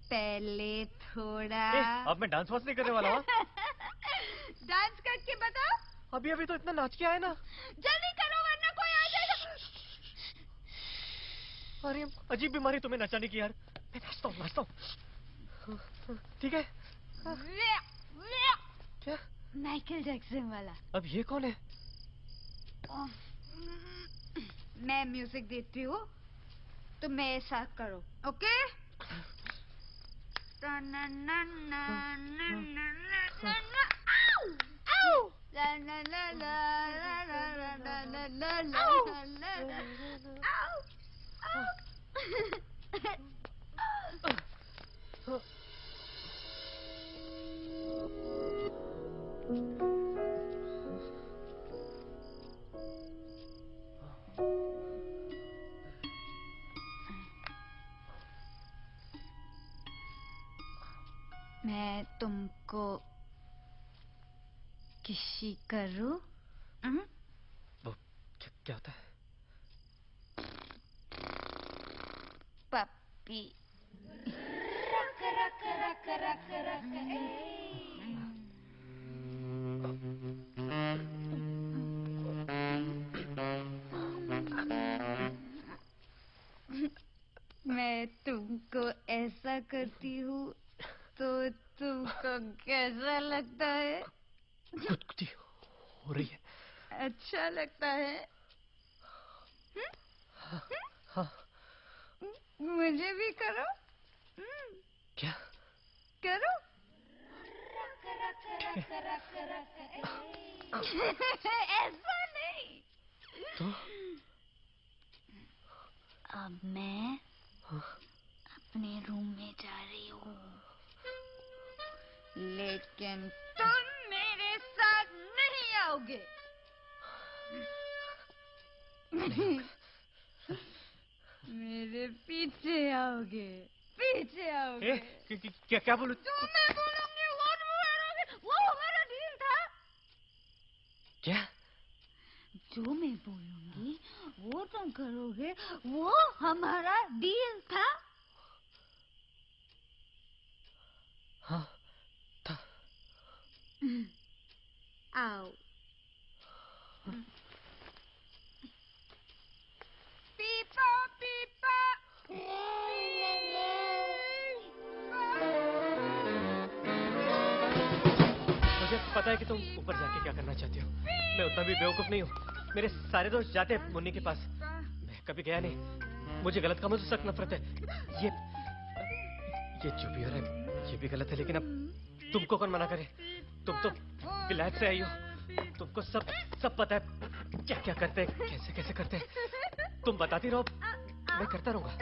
S1: पहले थोड़ा।
S5: अब मैं डांस वांस नहीं करने वाला हूँ।
S1: डांस करके बताओ।
S5: अभी अभी तो इतना नाच के आया ना।
S1: जल्दी करो वरना कोई आ जाएगा।
S5: अरे अजीब बीमारी तुम्हें नचाने की यार। मैं नाचता हूँ ठीक है।
S1: क्या? माइकल जैक्सन वाला।
S5: अब ये कौन है?
S1: मैं म्यूजिक देती हूँ, तो मेरे साथ करो, ओके? मैं तुमको किसी करूं?
S5: वो क्या होता है?
S1: पप्पी। रक रक रक रक रक मैं तुमको ऐसा करती हूँ तो तुमको कैसा लगता है?
S5: गुदगुदी हो रही है।
S1: अच्छा लगता है?
S5: हाँ।
S1: मुझे भी करो।
S5: क्या?
S1: करो। ऐसा नहीं।
S5: तो?
S1: अब मैं अपने रूम में जा रही हूँ, लेकिन तुम मेरे साथ नहीं आओगे। मेरे पीछे आओगे, पीछे आओगे।
S5: क्या बोलूं?
S1: जो मैं बोलूंगी वो बोलोगे। वो हमारा डील था।
S5: क्या?
S1: जो मैं बोलूंगी वो तुम करोगे, वो हमारा डील था।
S5: हाँ था।
S1: आओ। पीपा पीपा।
S5: मुझे पता है कि तुम ऊपर जाके क्या करना चाहती हो। मैं उतना भी बेवकूफ नहीं हूँ। मेरे सारे दोस्त जाते हैं मुन्नी के पास, मैं कभी गया नहीं। मुझे गलत कामों से सख्त नफरत है। ये जो भी हो रहा है ये भी गलत है, लेकिन अब तुमको कौन मना करे? तुम तो विलायत से आई हो, तुमको सब पता है क्या क्या करते हैं, कैसे कैसे करते हैं। तुम बताती रहो, मैं करता रहूंगा।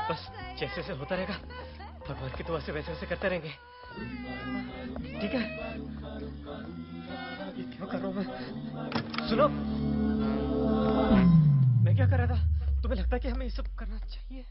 S5: बस जैसे जैसे होता रहेगा, भगवान की दुआ से वैसे वैसे करते रहेंगे, ठीक है? ये क्यों कर रहा हूं मैं? सुनो, मैं क्या कर रहा था? तुम्हें लगता है कि हमें ये सब करना चाहिए?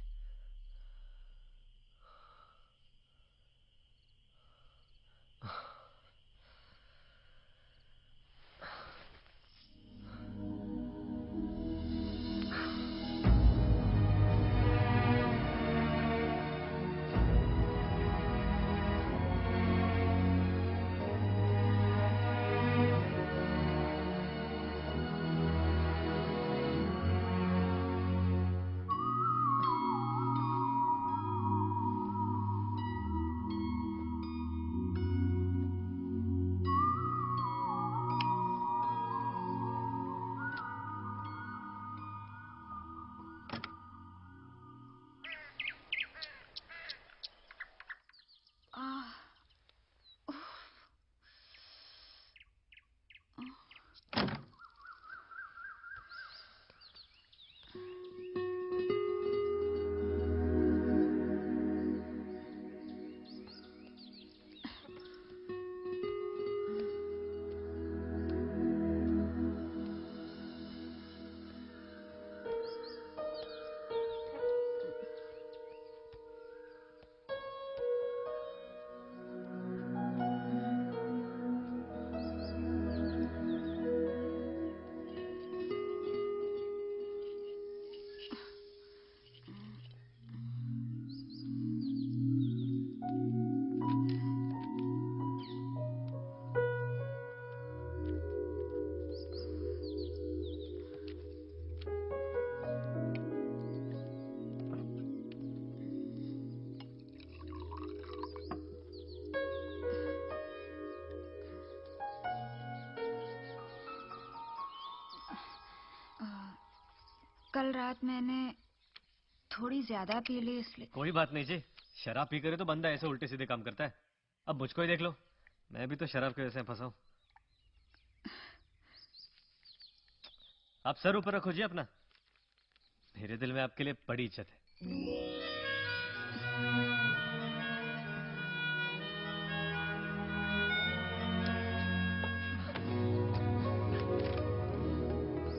S1: कल रात मैंने थोड़ी ज्यादा पी ली इसलिए।
S5: कोई बात नहीं जी, शराब पी करे तो बंदा ऐसे उल्टे सीधे काम करता है। अब मुझको ही देख लो, मैं भी तो शराब के वजह से फंसा हूं। आप सर ऊपर रखो जी अपना, मेरे दिल में आपके लिए बड़ी इज्जत है।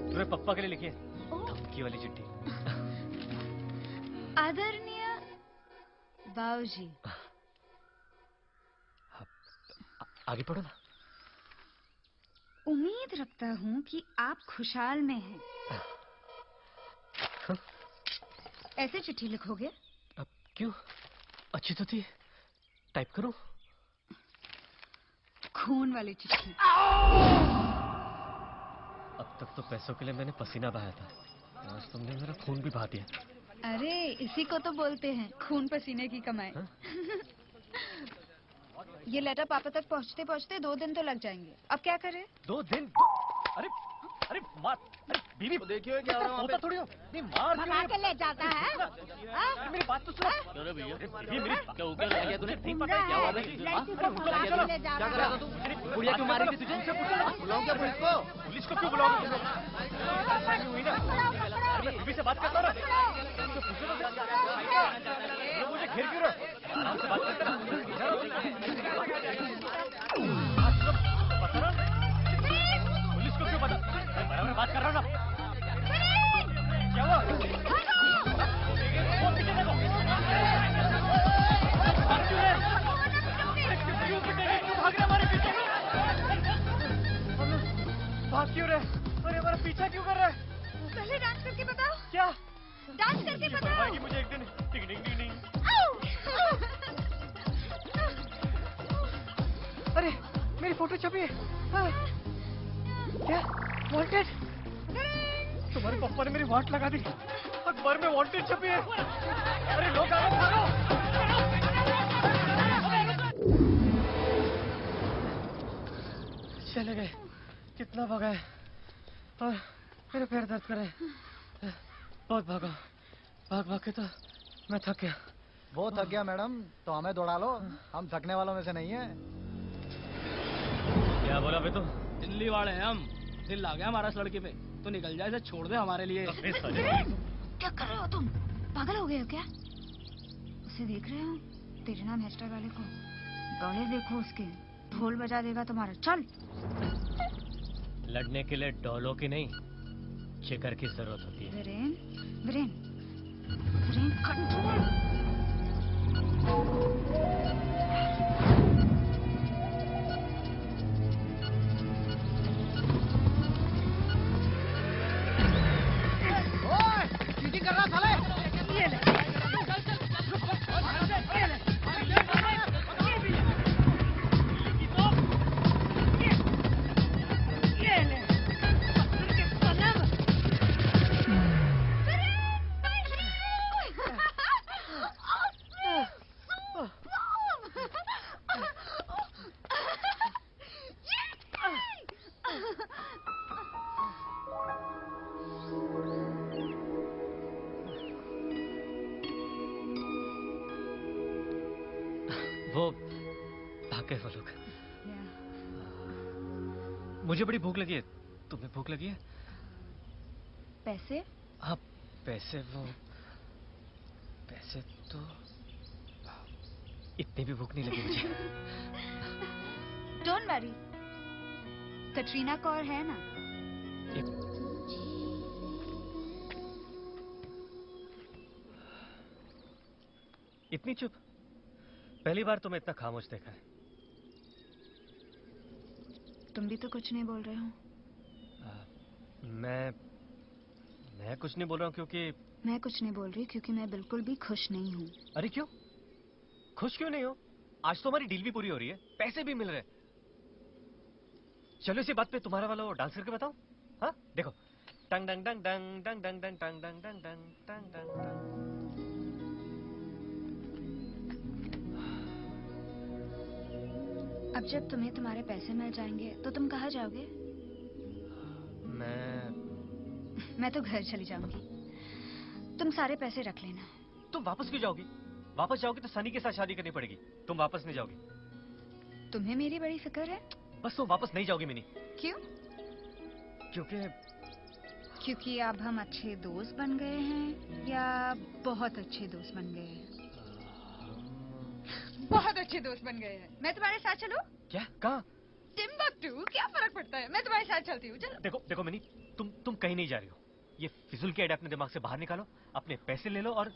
S5: तुम्हें पप्पा के लिए लिखी है धमकी वाली चिट्ठी।
S1: आदरणीय बाबूजी।
S5: आगे पढ़ो ना।
S1: उम्मीद रखता हूँ कि आप खुशहाल में हैं। ऐसे चिट्ठी लिखोगे?
S5: अब क्यों? अच्छी तो थी, टाइप करूं?
S1: खून वाली चिट्ठी।
S5: अब तक तो पैसों के लिए मैंने पसीना बहाया था, आज तुमने मेरा खून भी बहा दिया।
S1: अरे इसी को तो बोलते हैं खून पसीने की कमाई। ये लेटर पापा तक पहुंचते पहुंचते 2 दिन तो लग जाएंगे। अब क्या करें?
S5: 2 दिन? अरे अरे मार, अरे बीवी
S6: देखिए क्या हो रहा है
S5: होता थोड़ी हो। नहीं मार
S1: भगा के ले जाता है।
S5: मेरी बात तो सुनो।
S2: अरे भैया
S5: ये मेरी
S2: क्या हो गया तूने?
S1: क्या हुआ भाई? लड़की को भगा के ले जा रहा है।
S2: बुढ़िया क्यों मारी थी तुझे?
S6: बुलाऊं क्या पुलिस को?
S5: पुलिस को क्यों बुलाओगे? हुई ना, बीवी से बात करता रहा। मुझे घेर क्यों रहा? आराम से बात करते ना। पुलिस को क्यों पता? बराबर बात कर रहा हूँ ना। क्या हुआ? फोन पीछे देखो। क्यों भाग रहे हमारे पीछे? भाग क्यों रहे? अरे हमारा पीछा क्यों कर रहा है?
S1: पहले डांस करके बताओ।
S5: क्या?
S1: डांस करके बताओ।
S5: मुझे एक दिन टिंग टिंग टिंग टिंग। अरे मेरी फोटो छपी है। क्या? वांटेड? तुम्हारे पापा ने मेरी वाट लगा दी, अखबार में वांटेड छपी है। अरे लोग आ गए, भागो। चले गए, कितना भागा है और मेरे पैर दर्द कर रहे हैं। बहुत भागा, भाग भाग के तो मैं थक गया।
S6: वो थक गया मैडम तो हमें दौड़ा लो, हम थकने वालों में से नहीं है।
S5: क्या बोला बे तुम?
S7: दिल्ली वाले हैं हम, दिल आ गया हमारा इस लड़के पे, तो निकल जाए, इसे छोड़ दे हमारे लिए।
S1: क्या कर रहे हो तुम? पागल हो गए हो क्या? उसे देख रहे हो? तेरे नाम हेस्टर वाले को। दौड़े देखो उसके, ढोल बजा देगा तुम्हारा। चल।
S5: लड़ने के लिए डॉलों की नहीं, जिगर की जरूरत होती है।
S1: वीरेन, वीरेन, वीरेन कंट्रोल।
S6: चीटिंग कर रहा साले।
S1: ये ले।
S5: वो भागे वो लोग। मुझे बड़ी भूख लगी है, तुम्हें भूख लगी है?
S1: पैसे?
S5: हाँ पैसे, वो पैसे तो इतनी भी भूख नहीं लगी मुझे।
S1: डोंट वरी, कटरीना कौर है ना।
S5: इतनी चुप? पहली बार तुम्हें इतना खामोश देखा है।
S1: तुम भी तो कुछ नहीं बोल रहे हो।
S5: मैं कुछ नहीं बोल रहा हूँ क्योंकि
S1: मैं कुछ नहीं बोल रही क्योंकि मैं बिल्कुल भी खुश नहीं हूँ।
S5: अरे क्यों? खुश क्यों नहीं हो? आज तो हमारी डील भी पूरी हो रही है, पैसे भी मिल रहे हैं। चलो इसी बात पे तुम्हारा वाला वो डांस करके बताओ। हाँ देखो, टंग डंग डंग डंग डंग डंग डंग डंग डंग डंग डंग डंग डंग।
S1: अब जब तुम्हें तुम्हारे पैसे मिल जाएंगे तो तुम कहाँ जाओगे?
S5: मैं
S1: तो घर चली जाऊंगी। तुम सारे पैसे रख लेना।
S5: तुम वापस क्यों जाओगी? वापस जाओगी तो सनी के साथ शादी करनी पड़ेगी। तुम वापस नहीं जाओगी।
S1: तुम्हें मेरी बड़ी फिक्र है?
S5: बस तुम वापस नहीं जाओगी मिनी।
S1: क्यों? क्योंकि अब हम अच्छे दोस्त बन गए हैं या बहुत अच्छे दोस्त बन गए हैं? बहुत अच्छे दोस्त बन गए हैं। मैं तुम्हारे साथ चलूं?
S5: क्या? कहाँ?
S1: टिम्बकटू, क्या फर्क पड़ता है, मैं तुम्हारे साथ चलती हूँ। चलो।
S5: देखो देखो मिनी, तुम कहीं नहीं जा रही हो। ये फिजूल के आइडिया अपने दिमाग से बाहर निकालो, अपने पैसे ले लो और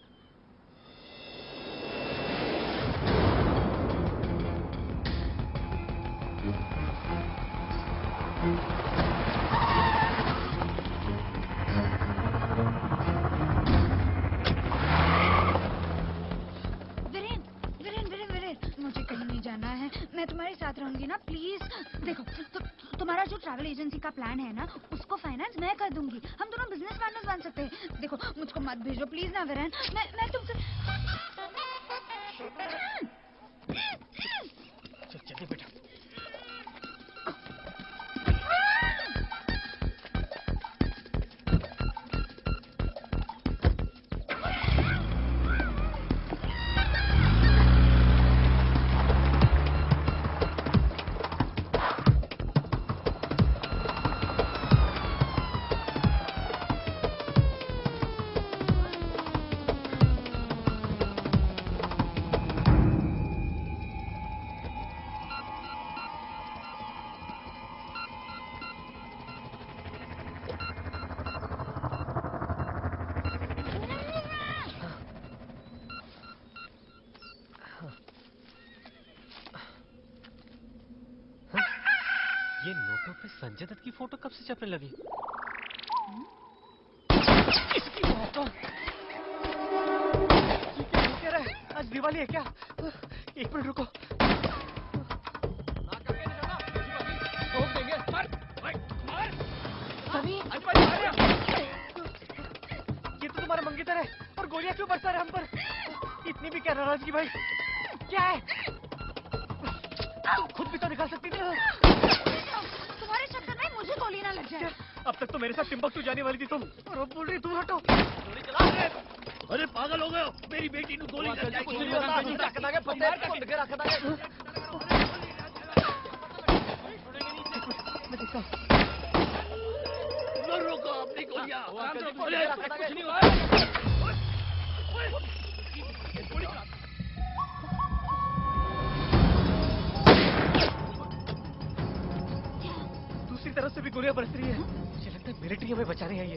S1: मुझे कहीं नहीं जाना है, मैं तुम्हारे साथ रहूंगी ना, प्लीज। देखो तुम्हारा जो ट्रैवल एजेंसी का प्लान है ना, उसको फाइनेंस मैं कर दूंगी। हम दोनों बिजनेस पार्टनर्स बन सकते हैं। देखो मुझको मत भेजो प्लीज ना वीरेन, मैं तुमसे।
S5: जल्दी बेटा। ये नोटों पे संजय दत्त की फोटो कब से छपने लगी? इसकी फोटो। ये क्या कह रहा है? आज दिवाली है क्या? एक मिनट रुको। ठोक देंगे। मार। सनी, ये तो तुम्हारा मंगेतर है और गोलियां क्यों बरसा रहे हम पर? इतनी भी क्या नाराजगी भाई? क्या है? तुम खुद भी तो निकाल सकती थी।
S1: तुम्हारे चक्कर में मुझे गोली ना लग जाए।
S5: अब तक तो मेरे साथ टिम्बकटू जाने वाली थी तुम, और अब बोल रही तुम हटो।
S3: गोली चला रहे। अरे पागल हो गए हो? मेरी बेटी को गोली लग जाएगी। रोको अपनी गोलियां। दूसरी तरफ से भी गोलियां बरस रही है। मुझे लगता है मिलिट्री हमें बचाने आई है।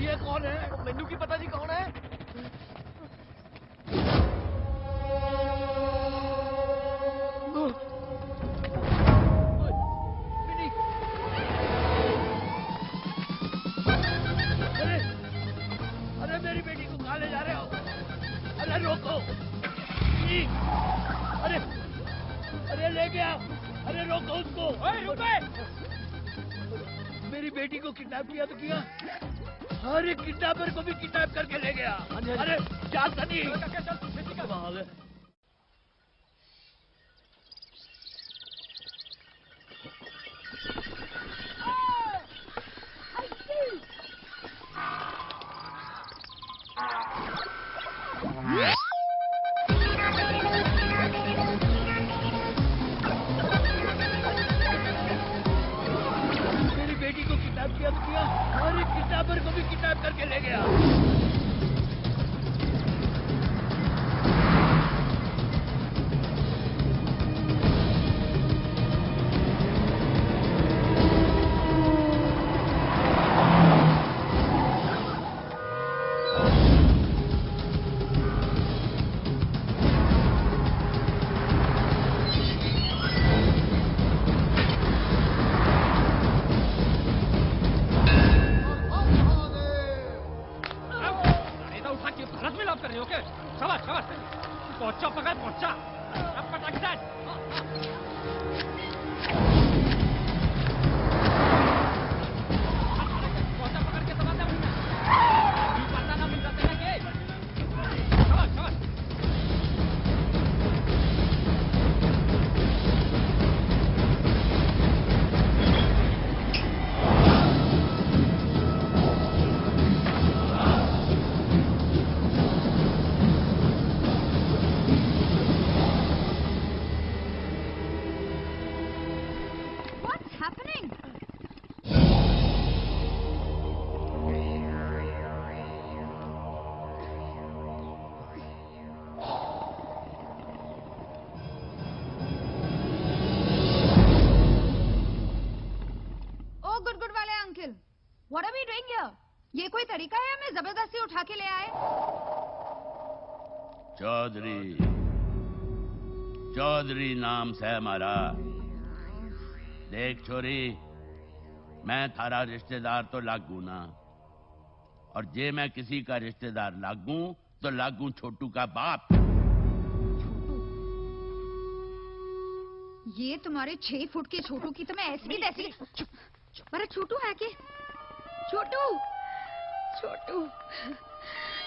S3: ये कौन है? मेनू की पता नहीं कौन है। अरे मेरी बेटी को कहाँ ले जा रहे हो? अरे रोको। अरे ले गया। अरे रोको उसको। मेरी बेटी को किडनैप किया तो किया, अरे किडनैपर को भी किडनैप करके ले गया। अरे जा सनी। कमाल है। मेरी बेटी को किडनैप किया तो किया, अरे किडनैपर को भी किडनैप करके ले गया।
S1: ये कोई तरीका है हमें जबरदस्ती उठा के ले आए?
S12: चौधरी नाम से हमारा। देख छोरी, मैं थारा रिश्तेदार तो लागू ना, और जे मैं किसी का रिश्तेदार लागू तो लागू छोटू का बाप।
S1: ये तुम्हारे 6 फुट के छोटू की तो मैं ऐसी की तैसी। अरे छोटू है के? छोटू छोटू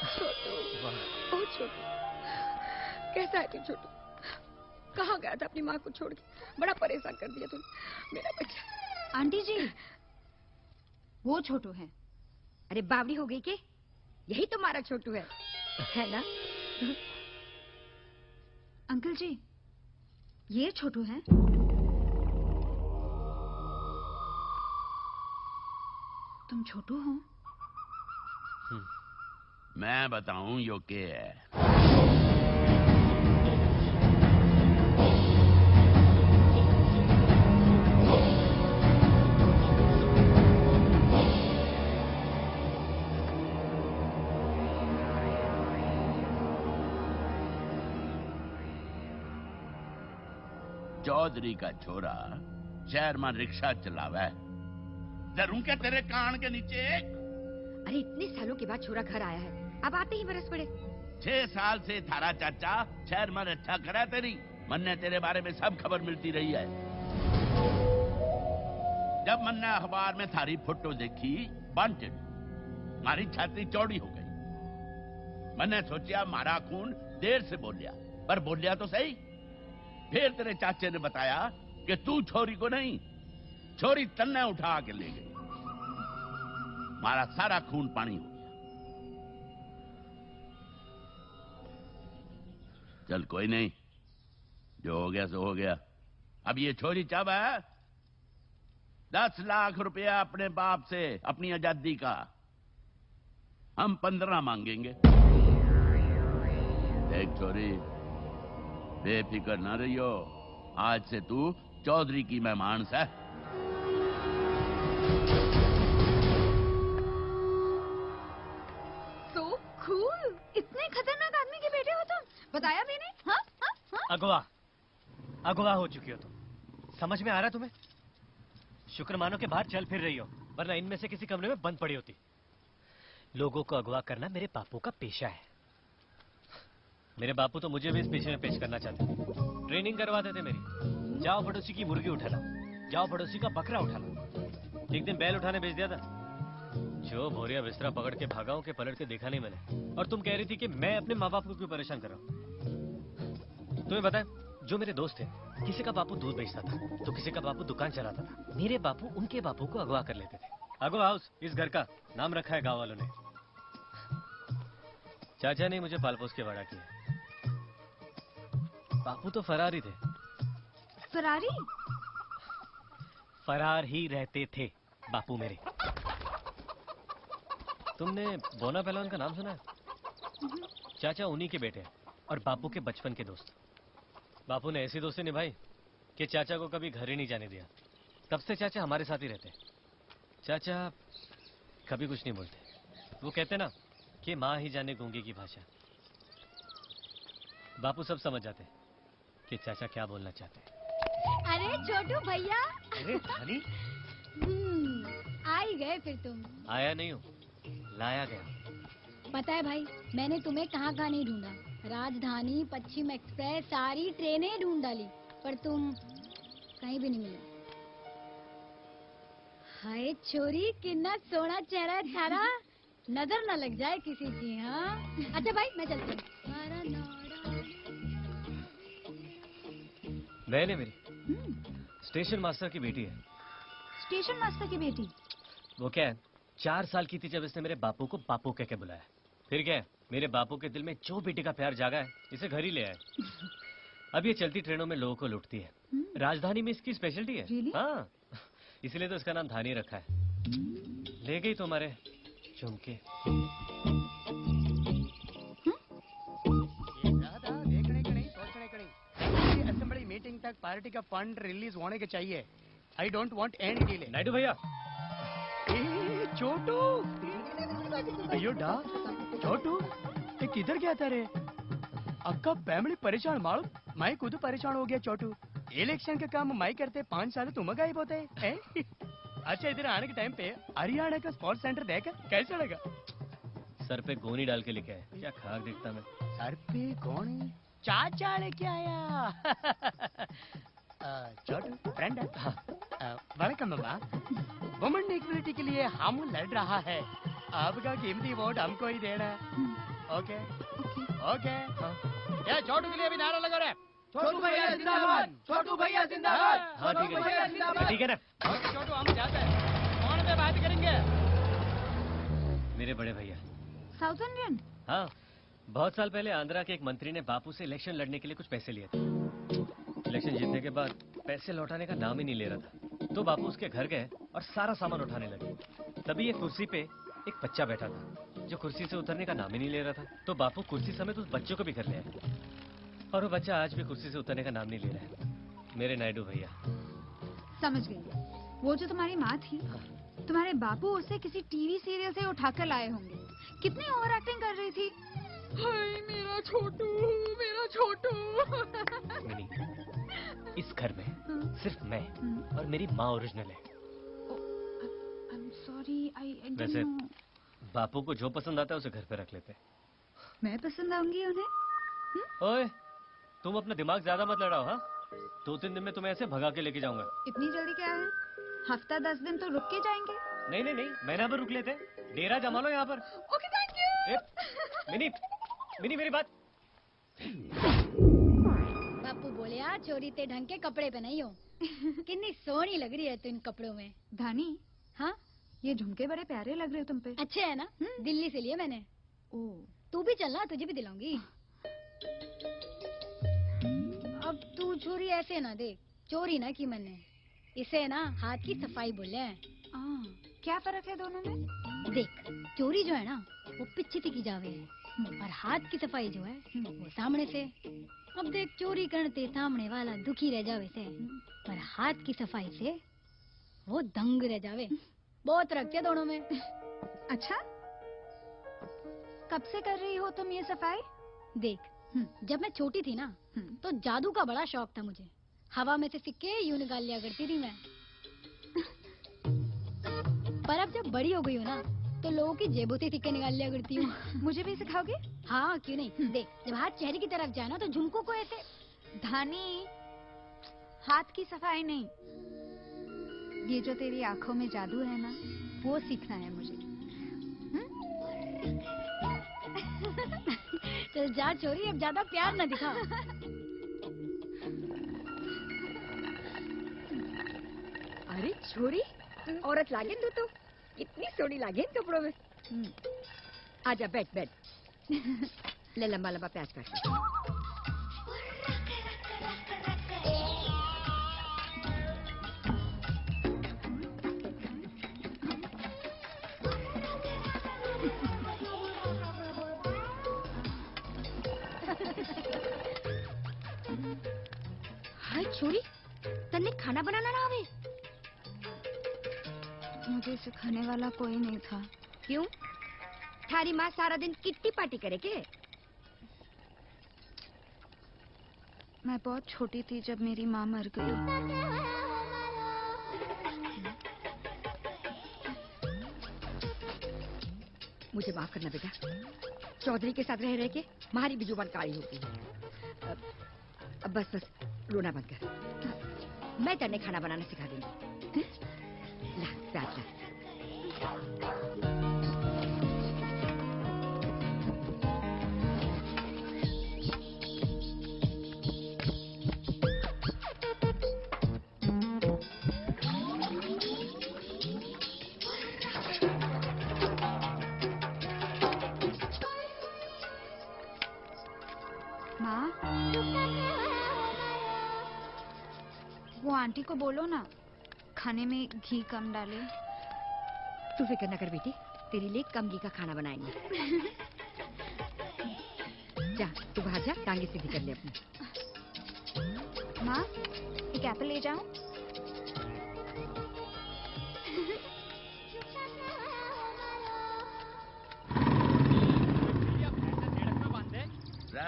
S1: छोटू, ओ छोटू, कैसा है तू छोटू? कहाँ गया था अपनी माँ को छोड़ के? बड़ा परेशान कर दिया तूने मेरा बच्चा। आंटी जी, वो छोटू है। अरे बावड़ी हो गई के? यही तुम्हारा छोटू है ना? अंकल जी, ये छोटू है? तुम छोटू हो?
S12: मैं बताऊं यो के है। चौधरी का छोरा शहर में रिक्शा चलावा है। जरूर क्या तेरे कान के नीचे?
S1: अरे इतने सालों के बाद छोरा घर आया है, अब आते ही बरस पड़े।
S12: 6 साल से थारा चाचा शहर में अच्छा करा तेरी। मन ने तेरे बारे में सब खबर मिलती रही है। जब मन ने अखबार में थारी फोटो देखी, वांटेड, मारी छाती चौड़ी हो गई। मैंने सोचा मारा खून देर से बोलिया, पर बोलिया तो सही। फिर तेरे चाचे ने बताया कि तू छोरी को नहीं, छोरी तन्ने उठा के ले गई। मारा सारा खून पानी हो गया। चल कोई नहीं, जो हो गया सो हो गया। अब ये छोरी चाहता है 10 लाख रुपया अपने बाप से, अपनी आजादी का। हम 15 मांगेंगे। देख छोरी, बेफिक्र ना रहियो, आज से तू चौधरी की मेहमान है।
S1: So cool! इतने खतरनाक आदमी के बेटे हो तुम? बताया भी नहीं? हाँ? हाँ? हाँ?
S5: अगवा हो चुकी हो तुम। समझ में आ रहा तुम्हें? शुक्र मानो के बाहर चल फिर रही हो, वरना इनमें से किसी कमरे में बंद पड़ी होती। लोगों को अगवा करना मेरे बापू का पेशा है। मेरे बापू तो मुझे भी इस पेशे में पेश करना चाहते थे। ट्रेनिंग करवाते थे मेरी। जाओ पड़ोसी की मुर्गी उठा लो, जाओ पड़ोसी का बकरा उठा लो। एक दिन बैल उठाने भेज दिया था, जो भोरिया बिस्तरा पकड़ के भागा हूं कि पलट के देखा नहीं मैंने। और तुम कह रही थी कि मैं अपने माँ बाप को क्यों परेशान कर रहा हूँ। तुम्हें पता है, जो मेरे दोस्त थे, किसी का बापू दूध बेचता था तो किसी का बापू दुकान चलाता था। मेरे बापू उनके बापू को अगवा कर लेते थे। अगवा हाउस इस घर का नाम रखा है गांव वालों ने। चाचा ने मुझे पाल पोस के बड़ा किया। बापू तो फरारी थे।
S1: फरारी?
S5: फरार ही रहते थे बापू मेरे। तुमने बोना पहलवान का नाम सुना है? चाचा उन्हीं के बेटे हैं और बापू के बचपन के दोस्त। बापू ने ऐसी दोस्ती निभाई कि चाचा को कभी घर ही नहीं जाने दिया। तब से चाचा हमारे साथ ही रहते। चाचा कभी कुछ नहीं बोलते। वो कहते ना कि माँ ही जाने गूंगे की भाषा। बापू सब समझ जाते कि चाचा क्या बोलना चाहते हैं।
S10: अरे छोटू भैया।
S5: अरे धानी,
S10: आ ही गए फिर तुम।
S5: आया नहीं हूँ, लाया गया।
S10: पता है भाई, मैंने तुम्हें कहाँ कहाँ नहीं ढूंढा। राजधानी, पश्चिम एक्सप्रेस, सारी ट्रेनें ढूंढ डाली, पर तुम कहीं भी नहीं मिले। हाय छोरी, कितना सोना चेहरा है थारा, नजर न लग जाए किसी की। हाँ अच्छा भाई, मैं चलती हूँ।
S5: बहन है मेरी, स्टेशन मास्टर की बेटी है।
S1: स्टेशन मास्टर की बेटी?
S5: वो क्या है, 4 साल की थी जब इसने मेरे बापू को बापू कह के बुलाया। फिर क्या है, मेरे बापू के दिल में जो बेटी का प्यार जागा है, इसे घर ही ले आए। अब ये चलती ट्रेनों में लोगों को लूटती है। राजधानी में इसकी स्पेशलिटी है।
S1: Really?
S5: हाँ, इसलिए तो इसका नाम धानी रखा है। ले गई तुम्हारे झुमके।
S8: देखने का नहीं, सोचने का नहीं। असेंबली मीटिंग तक पार्टी का फंड रिलीज होने के चाहिए। I don't want any delay.
S5: Naidu भैया,
S8: छोटू
S7: अयो डा छोटू ये किधर गया था रे? अक्का फैमिली परेशान मालूम, मैं खुद परेशान हो गया छोटू। इलेक्शन का काम मैं करते 5 साल तुम गायब होते हैं। अच्छा इधर आने के टाइम पे हरियाणा का स्पोर्ट्स सेंटर देखा कैसा लगा?
S5: सर पे गोनी डाल के लेके आए, क्या खाक देखता मैं।
S7: सर पे गोनी चाचा लेके आया। छोटू फ्रेंड है। वेलकम मामा। वुमेन इक्वलिटी के लिए हम लड़ रहा है, आपका कीमती वोट हमको ही देना है। Okay okay. ये छोटू के लिए भी नारा लगा रहे।
S9: छोटू भैया जिंदाबाद, छोटू भैया जिंदाबाद।
S5: हाँ ठीक है, ठीक है ना।
S7: छोटू हम जाते हैं, फोन पे बात करेंगे।
S5: मेरे बड़े भैया।
S1: South Indian?
S5: हाँ, बहुत साल पहले आंध्रा के एक मंत्री ने बापू से इलेक्शन लड़ने के लिए कुछ पैसे लिए थे। इलेक्शन जीतने के बाद पैसे लौटाने का नाम ही नहीं ले रहा था, तो बापू उसके घर गए और सारा सामान उठाने लगे। तभी एक कुर्सी पे एक बच्चा बैठा था जो कुर्सी से उतरने का नाम ही नहीं ले रहा था, तो बापू कुर्सी समेत उस बच्चे को भी घर ले आए, और वो बच्चा आज भी कुर्सी से उतरने का नाम नहीं ले रहा है। मेरे नायडू भैया।
S1: समझ गई। वो जो तुम्हारी माँ थी, तुम्हारे बापू उसे किसी टीवी सीरियल से उठाकर लाए होंगे। कितनी ओवर एक्टिंग कर रही थी। हाय मेरा छोटू, मेरा छोटू।
S5: मिनी, इस घर में सिर्फ मैं और मेरी माँ ओरिजिनल है।
S1: सॉरी, आई
S5: वैसे बापू को जो पसंद आता है उसे घर पे रख लेते।
S1: मैं पसंद आऊंगी उन्हें?
S5: ओए, तुम अपना दिमाग ज्यादा मत लड़ाओ। हाँ, 2-3 दिन में तुम्हें ऐसे भगा के लेके जाऊंगा।
S1: इतनी जल्दी क्या है? हफ्ता 10 दिन तो रुक के जाएंगे।
S5: नहीं नहीं नहीं, महीना भर रुक लेते, डेरा जमा लो यहाँ पर।
S1: Okay thank you.
S5: Mini, mini मेरी बात।
S10: बापू बोलिया चोरी ते ढंग के कपड़े पे नहीं हो। कितनी सोहनी लग रही है तू इन कपड़ों में।
S1: धानी,
S10: हाँ
S1: ये झुमके बड़े प्यारे लग रहे हो तुम पे।
S10: अच्छे है ना, दिल्ली से लिए मैंने।
S1: ओ,
S10: तू भी चलना, तुझे भी दिलाऊंगी। अब तू चोरी ऐसे ना देख, चोरी ना की मैंने, इसे ना हाथ की सफाई बोले हैं।
S1: क्या फर्क है दोनों में?
S10: देख, चोरी जो है ना वो पीछे की जावे है, और हाथ की सफाई जो है वो सामने से। अब देख, चोरी करते सामने वाला दुखी रह जावे से, पर हाथ की सफाई से वो दंग रह जावे। बहुत रखते दोनों में।
S1: अच्छा, कब से कर रही हो तुम ये सफाई?
S10: देख, जब मैं छोटी थी ना तो जादू का बड़ा शौक था मुझे। हवा में से सिक्के यूं निकाल लिया करती थी मैं। पर अब जब बड़ी हो गई हूँ ना तो लोगों की जेबों से सिक्के निकाल लिया करती हूँ।
S1: मुझे भी सिखाओगे?
S10: हाँ क्यों नहीं। देख, जब हाथ चेहरे की तरफ जाए ना तो झुमकों को ऐसे।
S1: धानी, हाथ की सफाई नहीं, ये जो तेरी आंखों में जादू है ना, वो सीखना है मुझे।
S10: चल जा चोरी, अब ज्यादा प्यार ना दिखा।
S13: अरे छोरी, औरत लागे तो कितनी सोनी लागे इन कपड़ों में। आजा बैठ बैठ। ले लंबा लंबा प्याज काट। हाय छोरी, तन्ने खाना बनाना ना आवे?
S1: मुझे सिखाने वाला कोई नहीं था।
S13: क्यों? थारी माँ सारा दिन किट्टी पार्टी करे के?
S1: मैं बहुत छोटी थी जब मेरी माँ मर गई।
S13: मुझे माफ करना बेटा, चौधरी के साथ रह रह के हमारी भी जुबान काली होती है। अब बस बस रोना बंद कर, मैं तेने खाना बनाना सिखा दूंगी। ला प्याज ला।
S1: माँ, वो आंटी को बोलो ना खाने में घी कम डाले।
S13: तू फिक्र न कर बेटी, तेरे लिए कम घी का खाना बनाएंगे। जा तू बाहर जा, टांगे सीधी कर ले अपनी।
S1: माँ, एक एप्पल ले जाओ।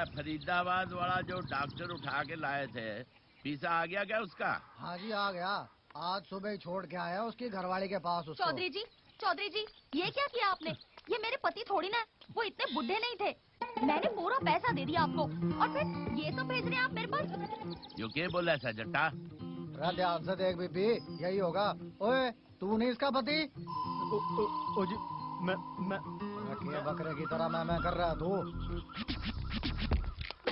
S12: फरीदाबाद वाला जो डॉक्टर उठा के लाए थे, पीसा आ गया क्या उसका?
S6: हाँ जी आ गया, आज सुबह ही छोड़ के आया उसकी घरवाली के पास उसको।
S4: चौधरी जी, ये क्या किया आपने? ये मेरे पति थोड़ी ना, वो इतने बुढ़े नहीं थे। मैंने पूरा पैसा दे दिया आपको और फिर ये सब भेज रहे हैं आप मेरे पास।
S12: यो क्या बोला ऐसा जट्टा?
S6: ध्यान से देख बीबी, यही होगा। ओए तू नहीं इसका पति?
S7: ओ जी, मैं
S6: बकरे की तरह मैं कर रहा तू।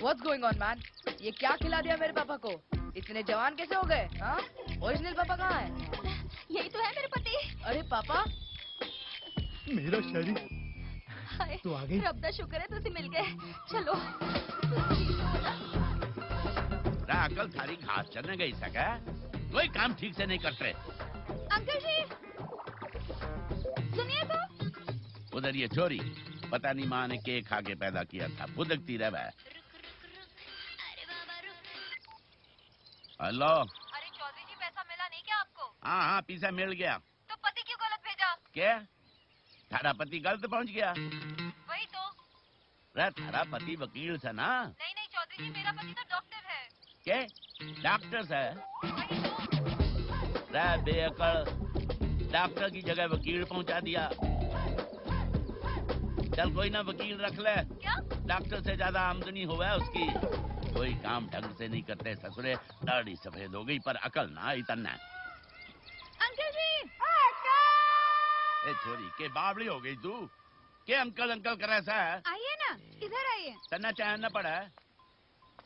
S14: What's going on, man? ये क्या खिला दिया मेरे पापा को? इतने जवान कैसे हो गए? हाँ? ओरिजिनल पापा कहाँ है?
S4: यही तो है मेरे पति।
S14: अरे पापा,
S7: मेरा शरीर तू आ गई।
S4: रब दा शुक्र है तुझे मिल गए। चलो।
S12: अकल थारी घास चढ़ने गई सका, कोई काम ठीक से नहीं करते।
S1: अंकल जी सुनिए तो।
S12: उधर ये चोरी, पता नहीं माँ ने केक खा के पैदा किया था, फुदकती रह। हेलो।
S4: अरे चौधरी जी, पैसा मिला नहीं क्या आपको?
S12: हाँ पैसा मिल गया।
S4: तो पति क्यों गलत भेजा?
S12: क्या थारा पति गलत पहुँच गया?
S4: वही तो।
S12: थारा पति वकील था ना?
S4: नहीं चौधरी जी, मेरा पति तो डॉक्टर है।
S12: क्या डॉक्टर है? बेअकल, डॉक्टर की जगह वकील पहुंचा दिया। चल कोई ना, वकील रख ले।
S4: क्या?
S12: डॉक्टर से ज्यादा आमदनी हुआ है उसकी। कोई काम ढंग से नहीं करते ससुरे, दाढ़ी सफेद हो गई पर अकल ना इतना।
S1: अंकल जी
S12: ए छोरी के बावड़ी हो गई तू? के अंकल अंकल कर ऐसा है?
S1: आइए ना, इधर आइए।
S12: तना चैन न पड़ा है?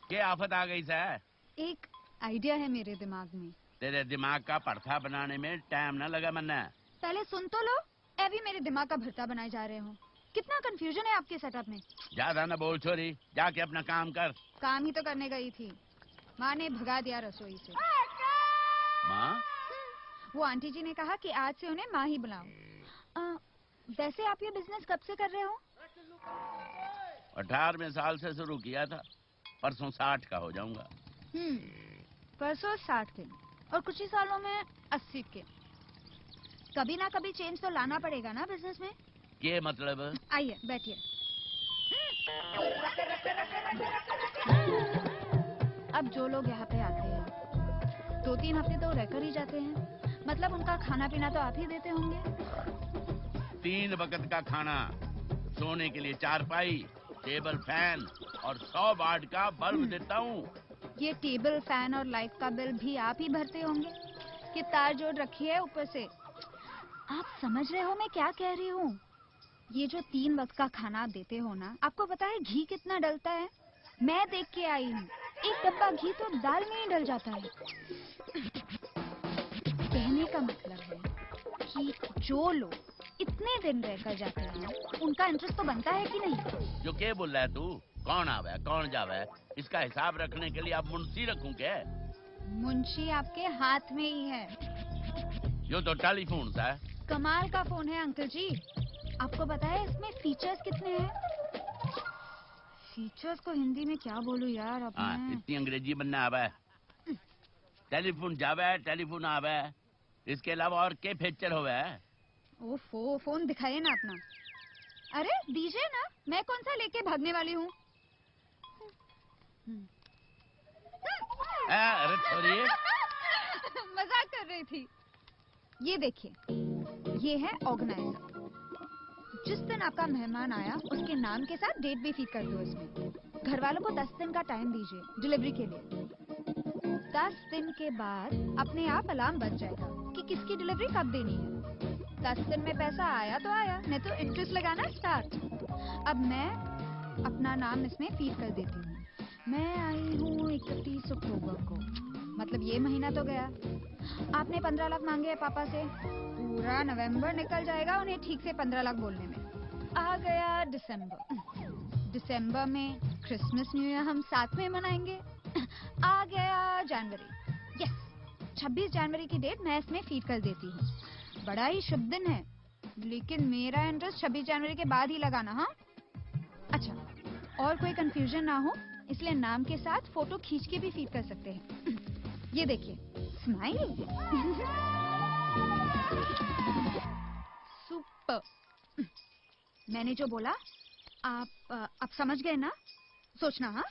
S12: के आफत आ गई सा?
S1: एक आइडिया है मेरे दिमाग में।
S12: तेरे दिमाग का पड़था बनाने में टाइम ना लगा मन्ना।
S1: पहले सुन तो लो। अभी मेरे दिमाग का भरता बनाए जा रहे हो। कितना कंफ्यूजन है आपके सेटअप में।
S12: ज्यादा न बोल छोरी, जाके अपना काम कर।
S1: काम ही तो करने गई थी, माँ ने भगा दिया रसोई से।
S12: माँ?
S1: वो आंटी जी ने कहा कि आज से उन्हें माँ ही बुलाओ। वैसे आप ये बिजनेस कब से कर रहे हो?
S12: 18वें साल से शुरू किया था, परसों 60 का हो जाऊंगा।
S1: परसों 60 के और कुछ ही सालों में 80 के। कभी ना कभी चेंज तो लाना पड़ेगा ना बिजनेस में।
S12: ये मतलब?
S1: आइए बैठिए। अब जो लोग यहाँ पे आते हैं 2-3 हफ्ते तो रहकर ही जाते हैं, मतलब उनका खाना पीना तो आप ही देते होंगे।
S12: 3 वक्त का खाना, सोने के लिए चारपाई, टेबल फैन और 100 वाट का बल्ब देता हूँ।
S1: ये टेबल फैन और लाइट का बिल भी आप ही भरते होंगे कि तार जोड़ रखी है ऊपर से। आप समझ रहे हो मैं क्या कह रही हूँ? ये जो 3 वक्त का खाना आप देते हो ना, आपको पता है घी कितना डलता है? मैं देख के आई हूँ, 1 डब्बा घी तो दाल में ही डल जाता है। कहने का मतलब है कि जो लोग इतने दिन रहकर जाते हैं उनका इंटरेस्ट तो बनता है कि नहीं?
S12: जो क्या बोल रहा है तू? कौन आवे कौन जावे, इसका हिसाब रखने के लिए आप मुंशी रखूं क्या?
S1: मुंशी आपके हाथ में ही है।
S12: यो तो टेलीफोन सा है।
S1: कमाल का फोन है अंकल जी। आपको पता है इसमें फीचर्स कितने हैं? फीचर्स को हिंदी में क्या बोलूं यार अपने?
S12: इतनी अंग्रेजी बनना आवे। टेलीफोन जावे, टेलीफोन आवे, इसके अलावा और क्या फीचर होवे?
S1: ओफो, फोन दिखाइए ना अपना। अरे दीजिए ना, मैं कौन सा लेके भागने वाली हूँ।
S12: अरे छोड़िए।
S1: मजाक कर रही थी। ये देखिए, ये है ऑर्गेनाइजर। जिस दिन आपका मेहमान आया उसके नाम के साथ डेट भी फीड कर दो इसमें। घर वालों को 10 दिन का टाइम दीजिए डिलीवरी के लिए। 10 दिन के बाद अपने आप अलार्म बज जाएगा कि किसकी डिलीवरी कब देनी है। 10 दिन में पैसा आया तो आया, नहीं तो इंटरेस्ट लगाना स्टार्ट। अब मैं अपना नाम इसमें फीड कर देती हूँ। मैं आई हूँ 31 अक्टूबर को, मतलब ये महीना तो गया। आपने 15 लाख मांगे हैं पापा से, पूरा नवंबर निकल जाएगा उन्हें ठीक से 15 लाख बोलने में। आ गया दिसंबर। दिसंबर में क्रिसमस न्यू ईयर हम साथ में मनाएंगे। आ गया जनवरी। यस, 26 जनवरी की डेट मैं इसमें फीड कर देती हूँ। बड़ा ही शुभ दिन है, लेकिन मेरा इंटरेस्ट 26 जनवरी के बाद ही लगाना। हाँ अच्छा, और कोई कंफ्यूजन ना हो इसलिए नाम के साथ फोटो खींच के भी फीड कर सकते हैं। ये देखिए, स्माइल। सुपर। मैंने जो बोला आप समझ गए ना? सोचना। हाँ,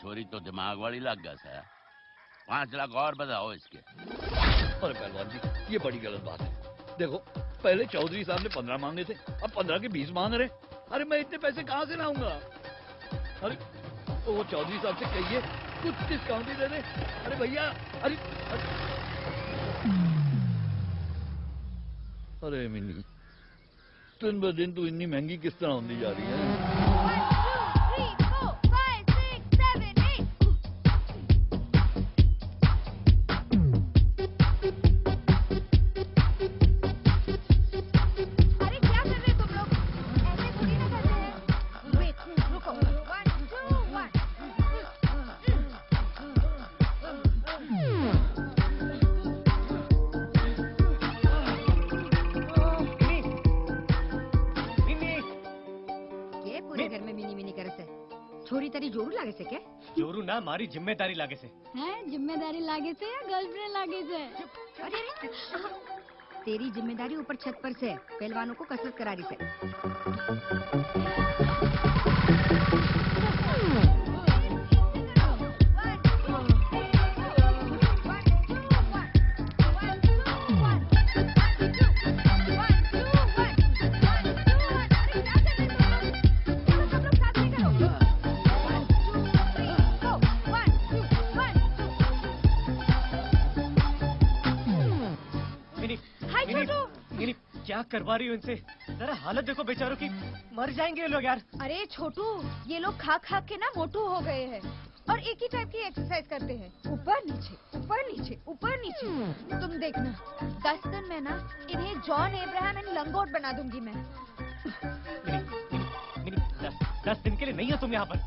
S12: छोरी तो दिमाग वाली लग गया सा। 5 लाख और बताओ इसके।
S3: अरे पहलवान जी, ये बड़ी गलत बात है। देखो, पहले चौधरी साहब ने 15 मांगे थे, अब 15 के 20 मांग रहे। अरे मैं इतने पैसे कहाँ से लाऊंगा? अरे तो वो चौधरी साहब से कहिए कुछ डिस्काउंट ही दे दे। अरे भैया, अरे मिनी, दिन ब दिन तू इतनी महंगी किस तरह होती जा रही है?
S13: छोरी तेरी जोरू लागे से क्या?
S5: जोरू ना, मारी जिम्मेदारी लागे से।
S10: हैं? जिम्मेदारी लागे से या गर्लफ्रेंड लागे से?
S13: अरे तेरी जिम्मेदारी ऊपर छत पर से पहलवानों को कसरत करा रही से।
S5: क्या करवा रही हो इनसे? जरा हालत देखो बेचारों की, मर जाएंगे ये लोग यार।
S1: अरे छोटू, ये लोग खा खा के ना मोटू हो गए हैं और एक ही टाइप की एक्सरसाइज करते हैं, ऊपर नीचे ऊपर नीचे ऊपर नीचे। तुम देखना, 10 दिन में ना इन्हें जॉन एब्राहम एंड लंगोट बना दूंगी मैं।
S5: मिनी, 10 दिन के लिए नहीं हो तुम यहाँ पर।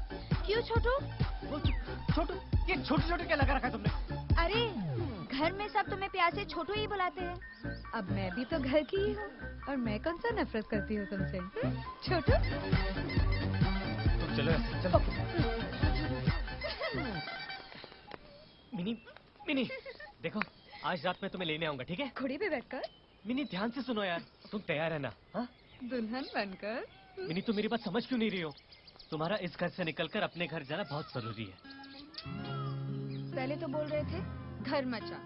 S1: क्यों छोटू?
S5: छोटू, ये छोटे छोटे क्या लगा रखा है तुमने?
S1: अरे घर में सब तुम्हें प्यार से छोटू ही बुलाते हैं। अब मैं भी तो घर की ही हूँ और मैं कौन सा नफरत करती हूँ तुमसे, छोटू?
S5: तुम चलो चलो। मिनी, मिनी, देखो आज रात में तुम्हें लेने आऊंगा, ठीक है?
S1: घोड़े पे बैठकर?
S5: मिनी ध्यान से सुनो यार, तुम तैयार है ना? हाँ?
S1: दुल्हन बनकर?
S5: मिनी तुम मेरी बात समझ क्यों नहीं रही हो? तुम्हारा इस घर से निकलकर अपने घर जाना बहुत जरूरी है।
S1: पहले तो बोल रहे थे घर मचा,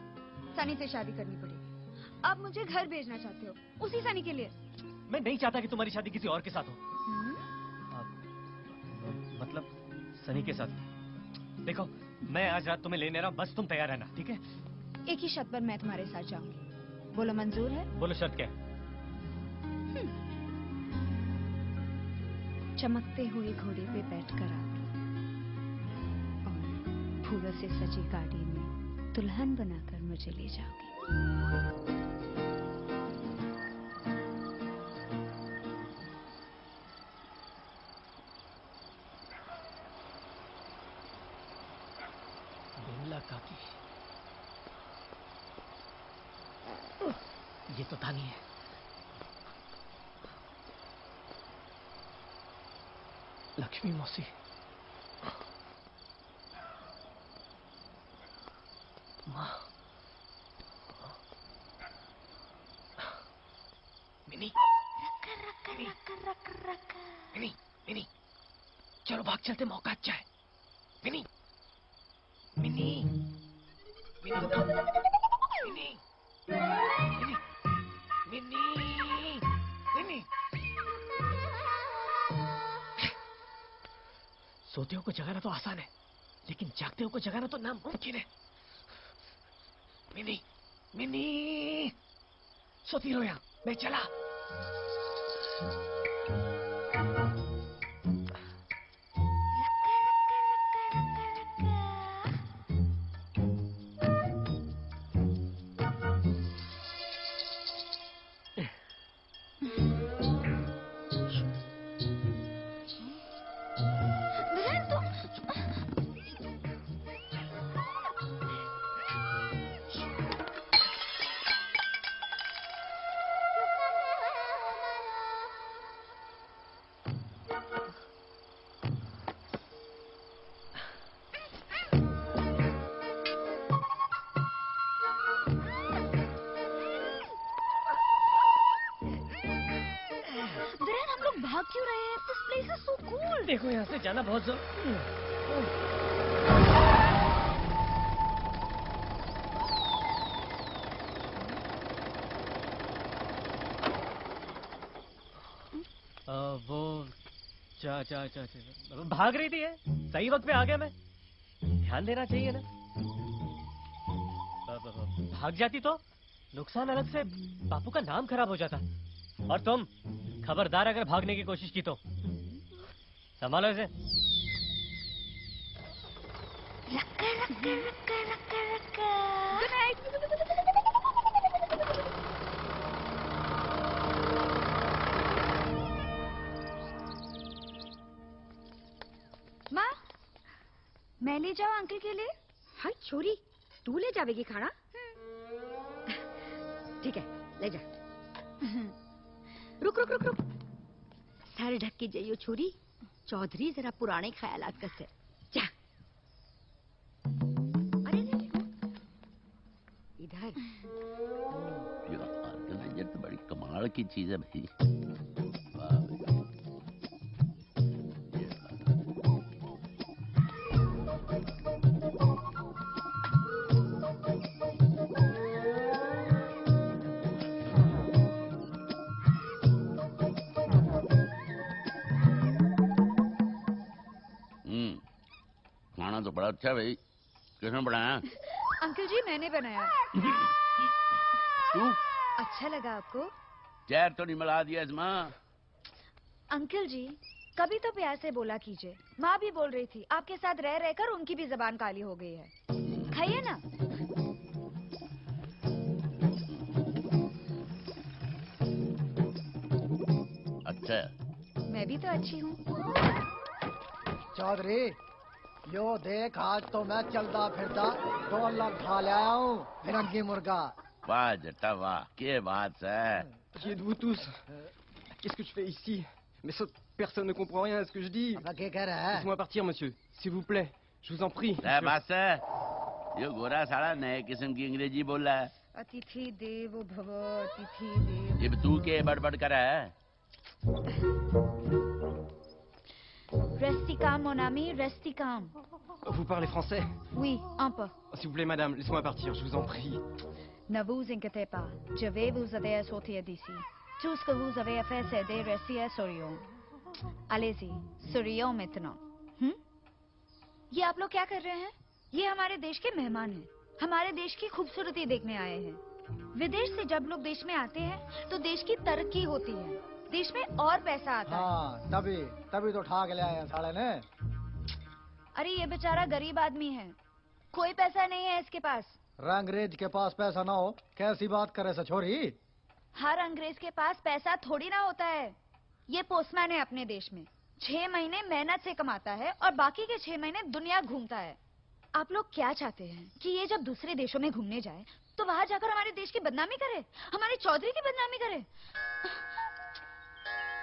S1: सनी से शादी करनी पड़ी। अब मुझे घर भेजना चाहते हो, उसी सनी के लिए?
S5: मैं नहीं चाहता कि तुम्हारी शादी किसी और के साथ हो। मतलब सनी के साथ। देखो मैं आज रात तुम्हें लेने रहा हूँ, बस तुम तैयार रहना, ठीक है?
S1: एक ही शर्त पर मैं तुम्हारे साथ जाऊंगी, बोलो मंजूर है?
S5: बोलो शर्त क्या है?
S1: चमकते हुए घोड़े पे बैठकर आगे और फूलों से सजी गाड़ी में दुल्हन बनाकर मुझे ले जाओगे।
S9: बिमला काकी, ये तो धानी है। लक्ष्मी मौसी, माँ, मिनी, मिनी, मिनी, चलो भाग चलते, मौका अच्छा है। Mini, mini, mini, mini, mini, mini, mini. सोते को जगाना तो आसान है, लेकिन जागते को जगाना तो नामुमकिन है। मिनी, मिनी, सोती रहो यहाँ, मैं चला।
S1: क्यों रहे हैं? This place is so cool.
S5: देखो यहाँ से जाना बहुत वो भाग रही थी है? सही वक्त पे आ गया मैं। ध्यान देना चाहिए ना। भाग जाती तो नुकसान अलग से बापू का नाम खराब हो जाता। और तुम खबरदार अगर भागने की कोशिश की तो संभालो इसे।
S1: Good night. माँ, मैं ले जाऊँ अंकल के लिए?
S13: हाय छोरी, तू ले जावेगी खाना? ठीक है, ले जा। रुक रुक रुक रुक, सर ढक के जाइयो छोरी। चौधरी जरा पुराने ख्यालात का से जा। अरे इधर
S12: ये तो बड़ी कमाल की चीज है भाई। खाना तो बड़ा अच्छा भाई। किसने बनाया?
S1: अंकल जी, मैंने बनाया।
S12: तू?
S1: अच्छा लगा आपको?
S12: जहर तो नहीं मिला दिया इसमें?
S1: अंकल जी, कभी तो प्यार से बोला कीजिए। माँ भी बोल रही थी, आपके साथ रह रहकर उनकी भी जबान काली हो गई है। खाइए ना।
S12: अच्छा,
S1: मैं भी तो अच्छी हूँ।
S6: चौधरी, यो देख, आज तो मैं चलता फिरता 2 लाख खा ले आया हूँ फिरंगी मुर्गा।
S12: वाह जट्टा वाह, क्या बात है।
S11: Qui êtes-vous tous? Qu'est-ce que je fais ici? Mais ça, personne ne comprend rien à ce que je dis.
S6: क्या कह रहा है?
S11: Laissez-moi partir, monsieur. S'il vous plaît. Je vous en prie.
S12: बस है, ये गोरा साला नए किस्म की अंग्रेजी बोल रहा है।
S1: अतिथि देवो भव, अतिथि देव।
S12: ये तू के बड़बड़ कर रहा है?
S1: Resti calme, mon ami, resti calme.
S11: Vous parlez français?
S1: Oui, un peu.
S11: S'il vous plaît, madame, laissez-moi partir, je vous en prie.
S1: Ne vous inquiétez pas, je vais vous aider à sortir d'ici. Tout ce que vous avez à faire, c'est de rester à souriant. Allez-y, sourions maintenant. ये आप लोग क्या कर रहे हैं? ये हमारे देश के मेहमान हैं। हमारे देश की खूबसूरती देखने आए हैं। विदेश से जब लोग देश में आते हैं, तो देश की तरक्की होती है। देश में और पैसा आता
S6: है। तभी तो ठा के ले आए साले ने।
S1: अरे ये बेचारा गरीब आदमी है, कोई पैसा नहीं है इसके पास।
S6: अंग्रेज के पास पैसा ना हो, कैसी बात करे सछोरी?
S1: हर अंग्रेज के पास पैसा थोड़ी ना होता है। ये पोस्टमैन है अपने देश में, 6 महीने मेहनत से कमाता है और बाकी के 6 महीने दुनिया घूमता है। आप लोग क्या चाहते हैं कि ये जब दूसरे देशों में घूमने जाए तो वहाँ जाकर हमारे देश की बदनामी करे, हमारे चौधरी की बदनामी करे?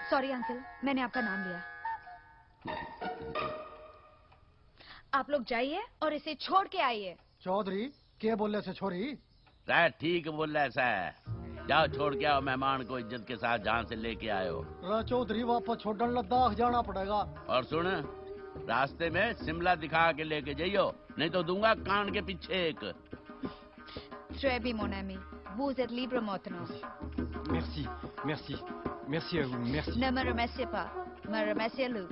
S1: सॉरी अंकल, मैंने आपका नाम लिया। आप लोग जाइए और इसे छोड़ के आइए।
S6: चौधरी, क्या बोल रहे से छोरी?
S12: ठीक बोल रहा है सर। जाओ छोड़ के आओ मेहमान को इज्जत के साथ, जहाँ से लेके आए हो।
S6: चौधरी, वापस छोड़ने लद्दाख जाना पड़ेगा।
S12: और सुन, रास्ते में शिमला दिखा के लेके जाइयो, नहीं तो दूंगा कान के पीछे एक।
S1: Très bien, mon ami. Vous êtes libre maintenant.
S11: Merci, merci, merci à vous, merci.
S1: Ne me remerciez pas, me remerciez-le.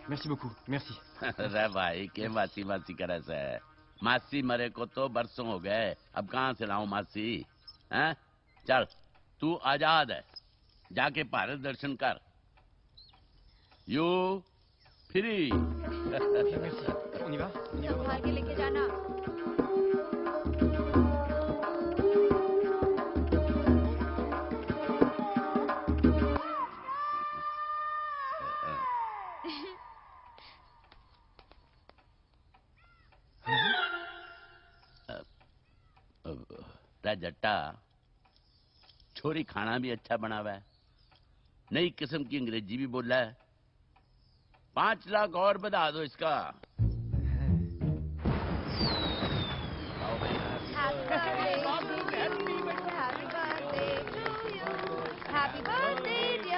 S11: Merci beaucoup, merci.
S12: अरे भाई, क्या मासी मासी करे से? मासी मरे को तो बरसों हो गए, अब कहाँ से लाऊं मासी? हैं? चल, तू आजाद है, जाके भारत दर्शन कर। You free.
S11: On y va?
S1: संभाल के लेके जाना।
S12: जट्टा, छोरी खाना भी अच्छा बना हुआ है, नई किस्म की अंग्रेजी भी बोला है। 5 लाख और बढ़ा दो इसका।
S1: Happy birthday to you. Happy birthday, dear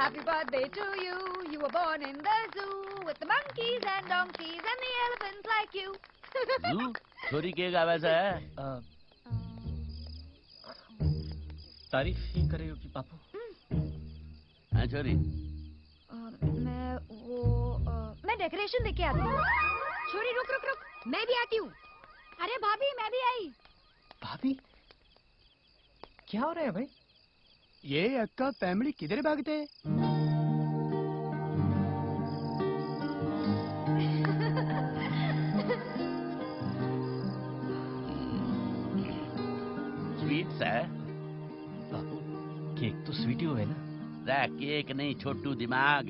S1: Happy birthday to you. You were born in the zoo with the monkeys and donkeys and the elephants like you.
S12: जू छोरी के गावे से है
S5: तारीफ ही करे हो कि पापू?
S12: हाँ छोरी
S1: मैं डेकोरेशन देके आती हूँ।
S13: छोरी रुक रुक रुक, मैं भी आती हूँ।
S10: अरे भाभी मैं भी आई।
S5: भाभी क्या हो रहा है भाई?
S7: ये अक्का फैमिली किधर भागते हैं?
S12: स्वीट्स है
S5: बाबू केक तो स्वीट ही हुए ना?
S12: रे केक नहीं छोटू दिमाग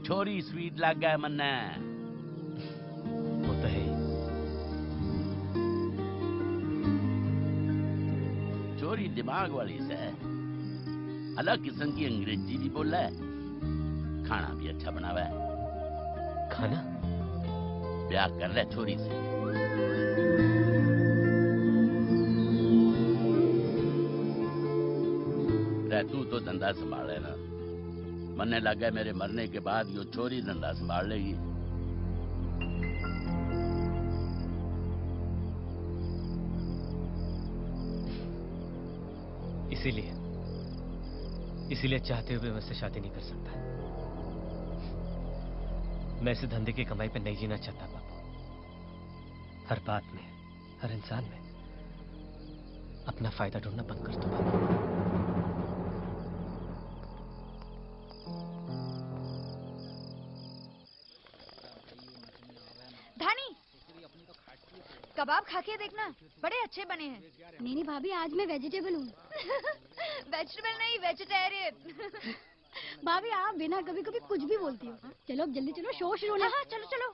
S12: छोरी स्वीट लग गए मन्ने
S5: वो तो है
S12: छोरी दिमाग वाली से अलग किस्म की अंग्रेजी भी बोला है खाना भी अच्छा बनावा है
S5: खाना
S12: ब्याह कर ले छोरी से रे तू तो धंधा संभाले ना मन्ने लगा मेरे मरने के बाद यो छोरी धंधा संभाल लेगी
S5: इसीलिए चाहते हुए मैं उससे शादी नहीं कर सकता। मैं इस धंधे की कमाई पे नहीं जीना चाहता बापू। हर बात में, हर इंसान में अपना फायदा ढूंढना बंद कर दो बापू।
S1: धानी, कबाब खा के देखना, बड़े अच्छे बने हैं।
S10: नहीं भाभी, आज मैं वेजिटेबल हूँ।
S1: वेजिटेबल नहीं, वेजिटेरियन।
S10: भाभी आप बिना कभी कभी कुछ भी बोलती हो। चलो अब जल्दी चलो, शो शुरू होने।
S1: हाँ चलो चलो।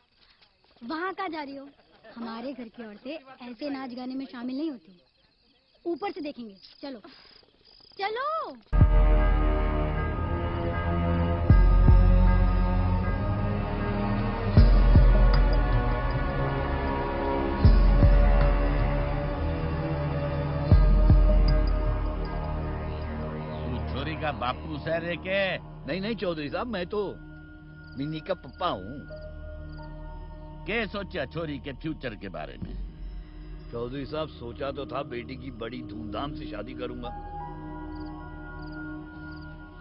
S10: वहाँ कहाँ जा रही हो? हमारे घर की औरतें ऐसे नाच गाने में शामिल नहीं होती। ऊपर से देखेंगे। चलो चलो।
S12: का बापू सर के
S3: नहीं चौधरी साहब, मैं तो मिनी का पप्पा हूँ।
S12: क्या सोचा छोरी के फ्यूचर के बारे में?
S3: चौधरी साहब सोचा तो था बेटी की बड़ी धूमधाम से शादी करूंगा।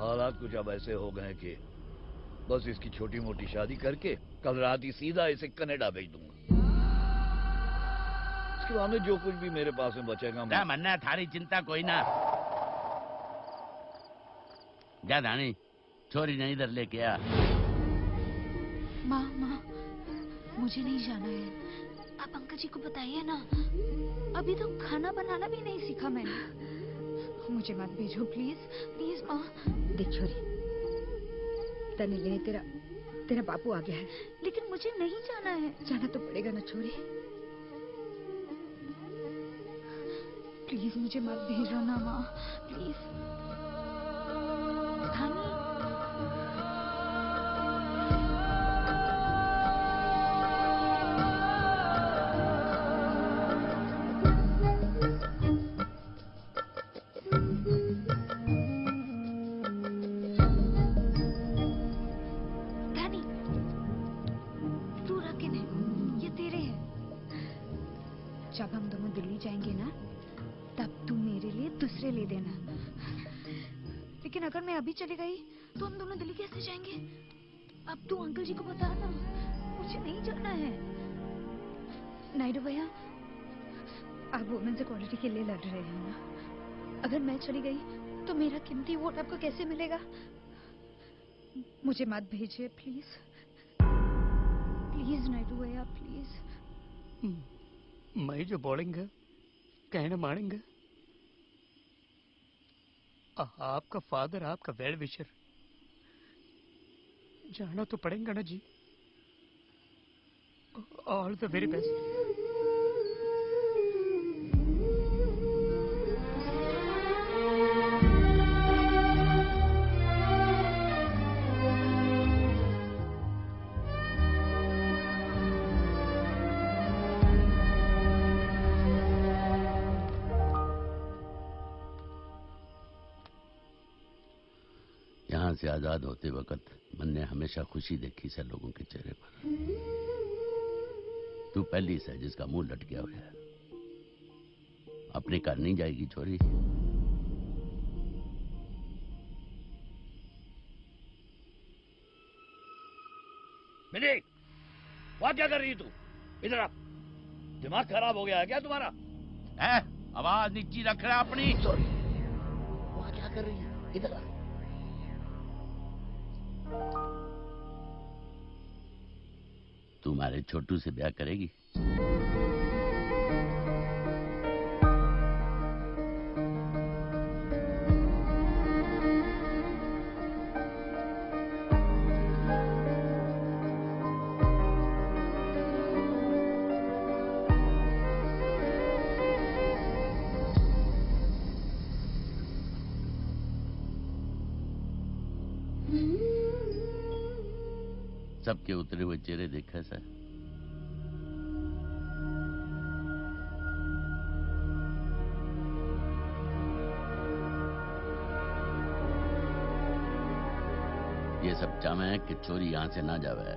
S3: हालात कुछ अब ऐसे हो गए कि बस इसकी छोटी मोटी शादी करके कल रात ही सीधा इसे कनाडा भेज दूंगा। इसके बाद में जो कुछ भी मेरे पास में बचेगा
S12: मैं मन्ना थारी चिंता कोई ना। जा धानी, छोरी नहीं इधर लेके आ।
S1: माँ मुझे नहीं जाना है। आप अंकल जी को बताइए ना, अभी तो खाना बनाना भी नहीं सीखा मैंने। मुझे मत भेजो प्लीज प्लीज माँ।
S13: देख छोरी, तने लेने तेरा बापू आ गया है।
S1: लेकिन मुझे नहीं जाना है।
S13: जाना तो पड़ेगा ना छोरी।
S1: प्लीज मुझे मत भेजो ना माँ, प्लीज। धानी, तू रख इन्हें, ये तेरे हैं। जब हम दोनों दिल्ली जाएंगे ना, तब तू मेरे लिए दूसरे ले देना। लेकिन अगर मैं अभी चली गई तो हम दोनों दिल्ली कैसे जाएंगे? अब तू अंकल जी को बता ना, मुझे नहीं जाना है। नायडू भैया, आप वुमेन्स इक्वालिटी के लिए लड़ रहे हैं ना? अगर मैं चली गई तो मेरा कीमती वोट आपको कैसे मिलेगा? मुझे मत भेजिए प्लीज प्लीज नायडू भैया, प्लीज।
S7: मैं जो बोलेंगे कहना मानेंगे। आपका फादर, आपका वेल विशर, जाना तो पड़ेगा ना जी। All the very best.
S12: यहाँ यहाँ से आजाद होते वक्त मन ने हमेशा खुशी देखी से लोगों के चेहरे पर। तू पहली से जिसका मुंह लट गया हुआ है। अपने घर नहीं जाएगी छोरी।
S3: मिनी, वहां क्या कर रही है तू? इधर आ। दिमाग खराब हो गया है क्या तुम्हारा?
S12: है? आवाज नीची रख रहा अपनी।
S3: सॉरी। वहां क्या कर रही है? इधर आ।
S12: तू हमारे छोटू से ब्याह करेगी? सबके उतरे हुए चेहरे देखा सर। ये सब चाहे है कि चोरी यहां से ना जावे।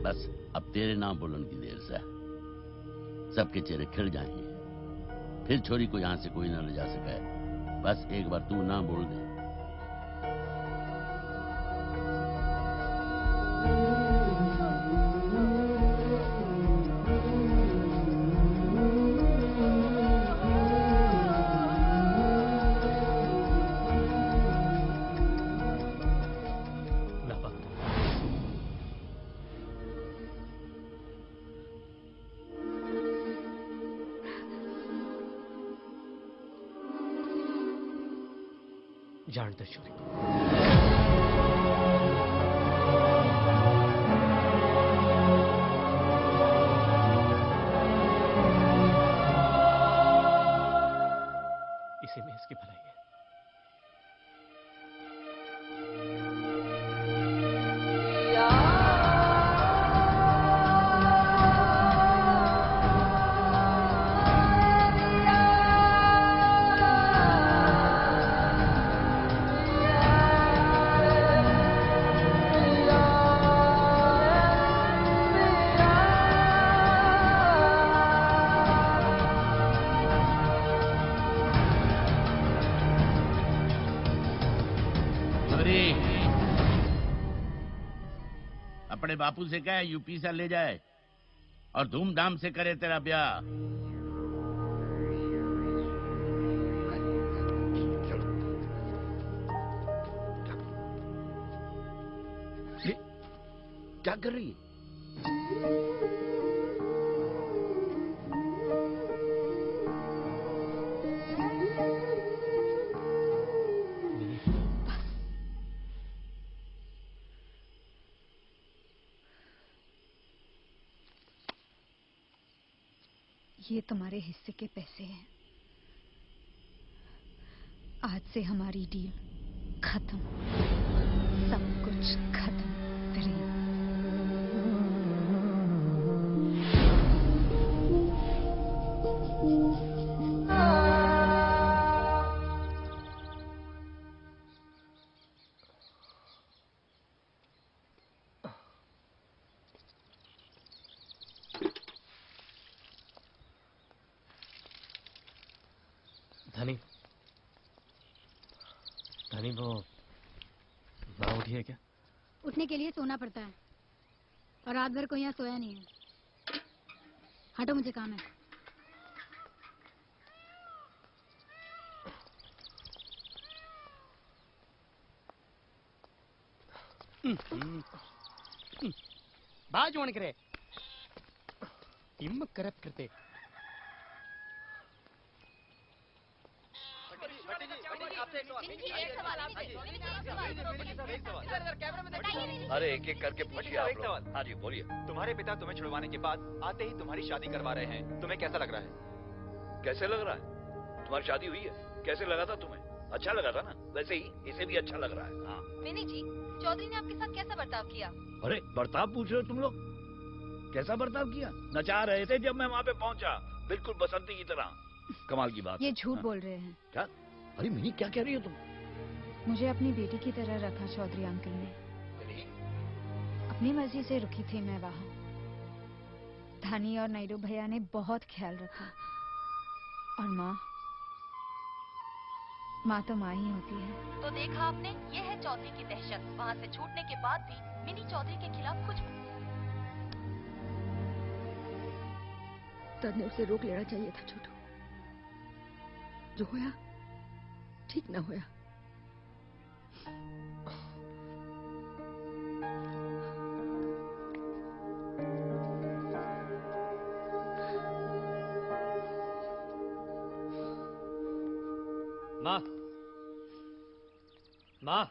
S12: बस अब तेरे नाम बोलन की देर से सबके चेहरे खिल जाएंगे। फिर छोरी को यहां से कोई ना ले जा सके। बस एक बार तू ना बोल दे।
S5: जान दे छोरी को। इसी में इसकी भलाई है।
S12: अपने बापू से कहे यूपी से ले जाए और धूमधाम से करे तेरा ब्याह।
S3: क्या कर रही है?
S1: ये तुम्हारे हिस्से के पैसे हैं। आज से हमारी डील खत्म। सब कुछ खत्म।
S5: धनी, धनी वो ना उठी है क्या?
S10: उठने के लिए सोना पड़ता है और रात भर कोई यहाँ सोया नहीं है। हटो, मुझे काम है।
S7: बाज वण करे इम करप करते।
S3: अरे एक एक करके पूछिए आप लोग। हाँ जी बोलिए।
S15: तुम्हारे पिता तुम्हें छुड़वाने के बाद आते ही तुम्हारी शादी करवा रहे हैं, तुम्हें कैसा लग रहा है?
S3: कैसे लग रहा है? तुम्हारी शादी हुई है, कैसे लगा था तुम्हें? अच्छा लगा था ना? वैसे ही इसे भी अच्छा लग रहा है। हाँ
S4: विनी जी, चौधरी ने आपके साथ कैसा बर्ताव किया?
S3: अरे बर्ताव पूछ रहे हो तुम लोग? कैसा बर्ताव किया? नचा रहे थे जब मैं वहाँ पे पहुंचा, बिल्कुल बसंती की तरह। कमाल की बात
S1: ये
S3: है।
S1: झूठ
S3: हाँ।
S1: बोल रहे हैं।
S3: क्या? अरे मिनी क्या कह रही हो तुम?
S1: मुझे अपनी बेटी की तरह रखा चौधरी अंकल ने। अपनी मर्जी से रुकी थी मैं वहाँ। धानी और नायडू भैया ने बहुत ख्याल रखा। और माँ तो माँ ही होती है।
S4: तो देखा आपने, ये है चौधरी की दहशत। वहाँ से छूटने के बाद भी मिनी चौधरी के खिलाफ कुछ
S13: तब ने उसे रोक लेना चाहिए था छोटू। जो होया ठीक ना होया।
S5: माँ, माँ,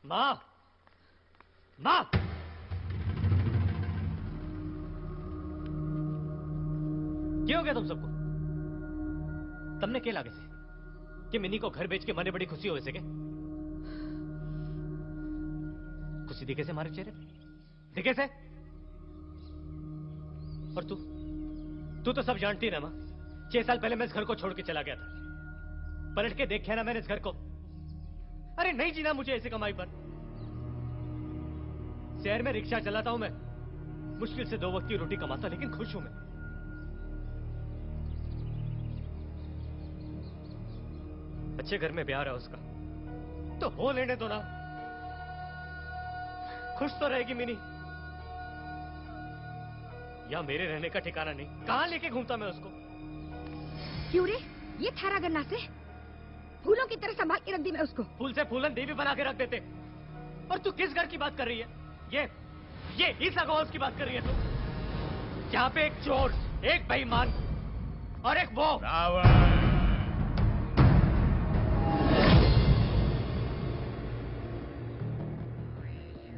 S5: माँ, माँ। क्या हो गया तुम सबको? तुमने क्या लागे से कि मिनी को घर बेच के मने बड़ी खुशी हो वैसे के? खुशी दिखे से हमारे चेहरे पे? दिखे से? और तू तो सब जानती है ना माँ। 6 साल पहले मैं इस घर को छोड़ के चला गया था। पलट के देखा ना मैंने इस घर को। अरे नहीं जीना मुझे ऐसी कमाई पर। शहर में रिक्शा चलाता हूं मैं, मुश्किल से 2 वक्त की रोटी कमाता, लेकिन खुश हूं मैं। अच्छे घर में ब्याह रहा उसका तो हो लेने दो ना। खुश तो रहेगी मिनी। या मेरे रहने का ठिकाना नहीं, कहां लेके घूमता मैं उसको।
S13: क्यों रे? ये थारा गन्ना से फूलों की तरह संभाल के रख दी मैं उसको।
S5: फूल से फूलन देवी बना के रख देते। और तू किस घर की बात कर रही है? ये इस हाउस की बात कर रही है तू, जहां पे एक चोर, एक बेईमान और एक वो
S12: रावण।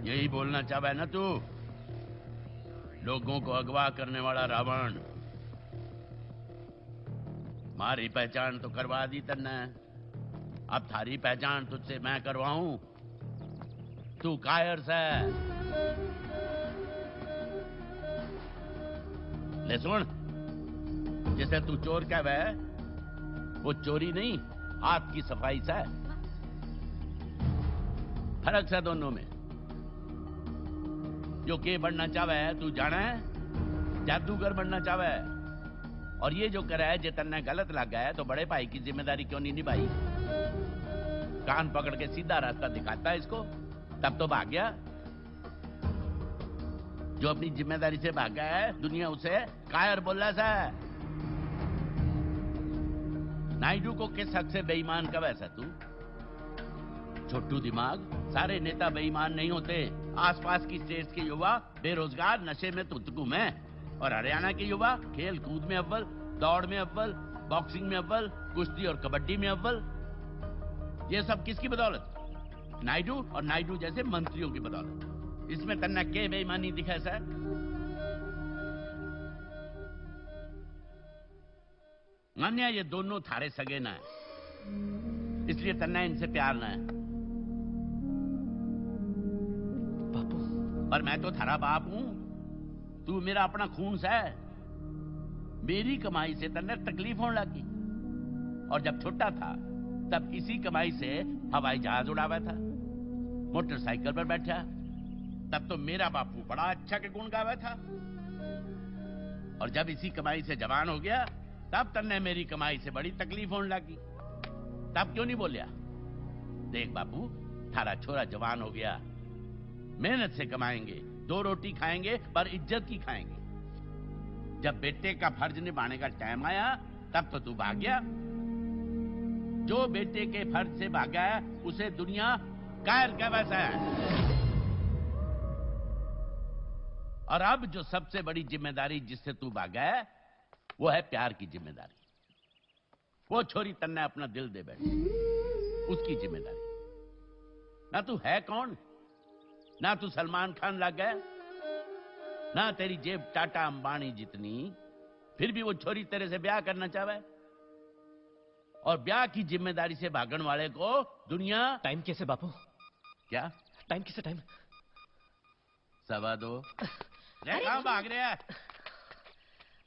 S12: यही बोलना चाहा है ना तू? लोगों को अगवा करने वाला रावण। मारी पहचान तो करवा दी तन्ने, अब थारी पहचान तुझसे मैं करवाऊं? तू कायर से ले सुन, जिसे तू चोर कहवे वो चोरी नहीं, हाथ की सफाई से। फर्क है दोनों में। जो के बनना चाहे तू जाना है, जादूगर बनना चाहे। और ये जो करा है जे तन्ने गलत लग गया है तो बड़े भाई की जिम्मेदारी क्यों नहीं निभाई? कान पकड़ के सीधा रास्ता दिखाता है इसको, तब तो भाग गया। जो अपनी जिम्मेदारी से भाग गया है दुनिया उसे कायर बोल रहा है। नायडू को किस हक से बेईमान का वैसा तू? छोटू दिमाग, सारे नेता बेईमान नहीं होते। आसपास की स्टेट्स के युवा बेरोजगार नशे में तुतकुम है, और हरियाणा के युवा खेल कूद में अव्वल, दौड़ में अव्वल, बॉक्सिंग में अव्वल, कुश्ती और कबड्डी में अव्वल। ये सब किसकी बदौलत? नायडू और नायडू जैसे मंत्रियों की बदौलत। इसमें तन्ना के बेईमानी दिखा सर? मान्या ये दोनों थारे सगे ना है, इसलिए तन्ना इनसे प्यार ना है।
S5: बापू,
S12: पर मैं तो थारा बाप हूं, तू मेरा अपना खून सा है। मेरी कमाई से तन्ने तकलीफ होने लगी, और जब छोटा था तब इसी कमाई से हवाई जहाज उड़ावा था, मोटरसाइकिल पर बैठा। तब तो मेरा बापू बड़ा अच्छा के गुण गावा था। और जब इसी कमाई से जवान हो गया तब तन्ने मेरी कमाई से बड़ी तकलीफ होने लगी। तब क्यों नहीं बोलिया? देख बापू, थारा छोरा जवान हो गया, मेहनत से कमाएंगे, 2 रोटी खाएंगे पर इज्जत की खाएंगे। जब बेटे का फर्ज निभाने का टाइम आया तब तो तू भाग गया। जो बेटे के फर्ज से भागा है उसे दुनिया कायर का वैसा है। और अब जो सबसे बड़ी जिम्मेदारी जिससे तू भागा है वो है प्यार की जिम्मेदारी। वो छोरी तन्ने अपना दिल दे बैठी, उसकी जिम्मेदारी। ना तू है कौन, ना तू सलमान खान लग गया, ना तेरी जेब टाटा अंबानी जितनी, फिर भी वो छोरी तेरे से ब्याह करना चाहे। और ब्याह की जिम्मेदारी से भागने वाले को दुनिया
S5: टाइम कैसे बापू?
S12: क्या
S5: टाइम कैसे? टाइम
S12: 2:15। कहां भाग रहे हैं?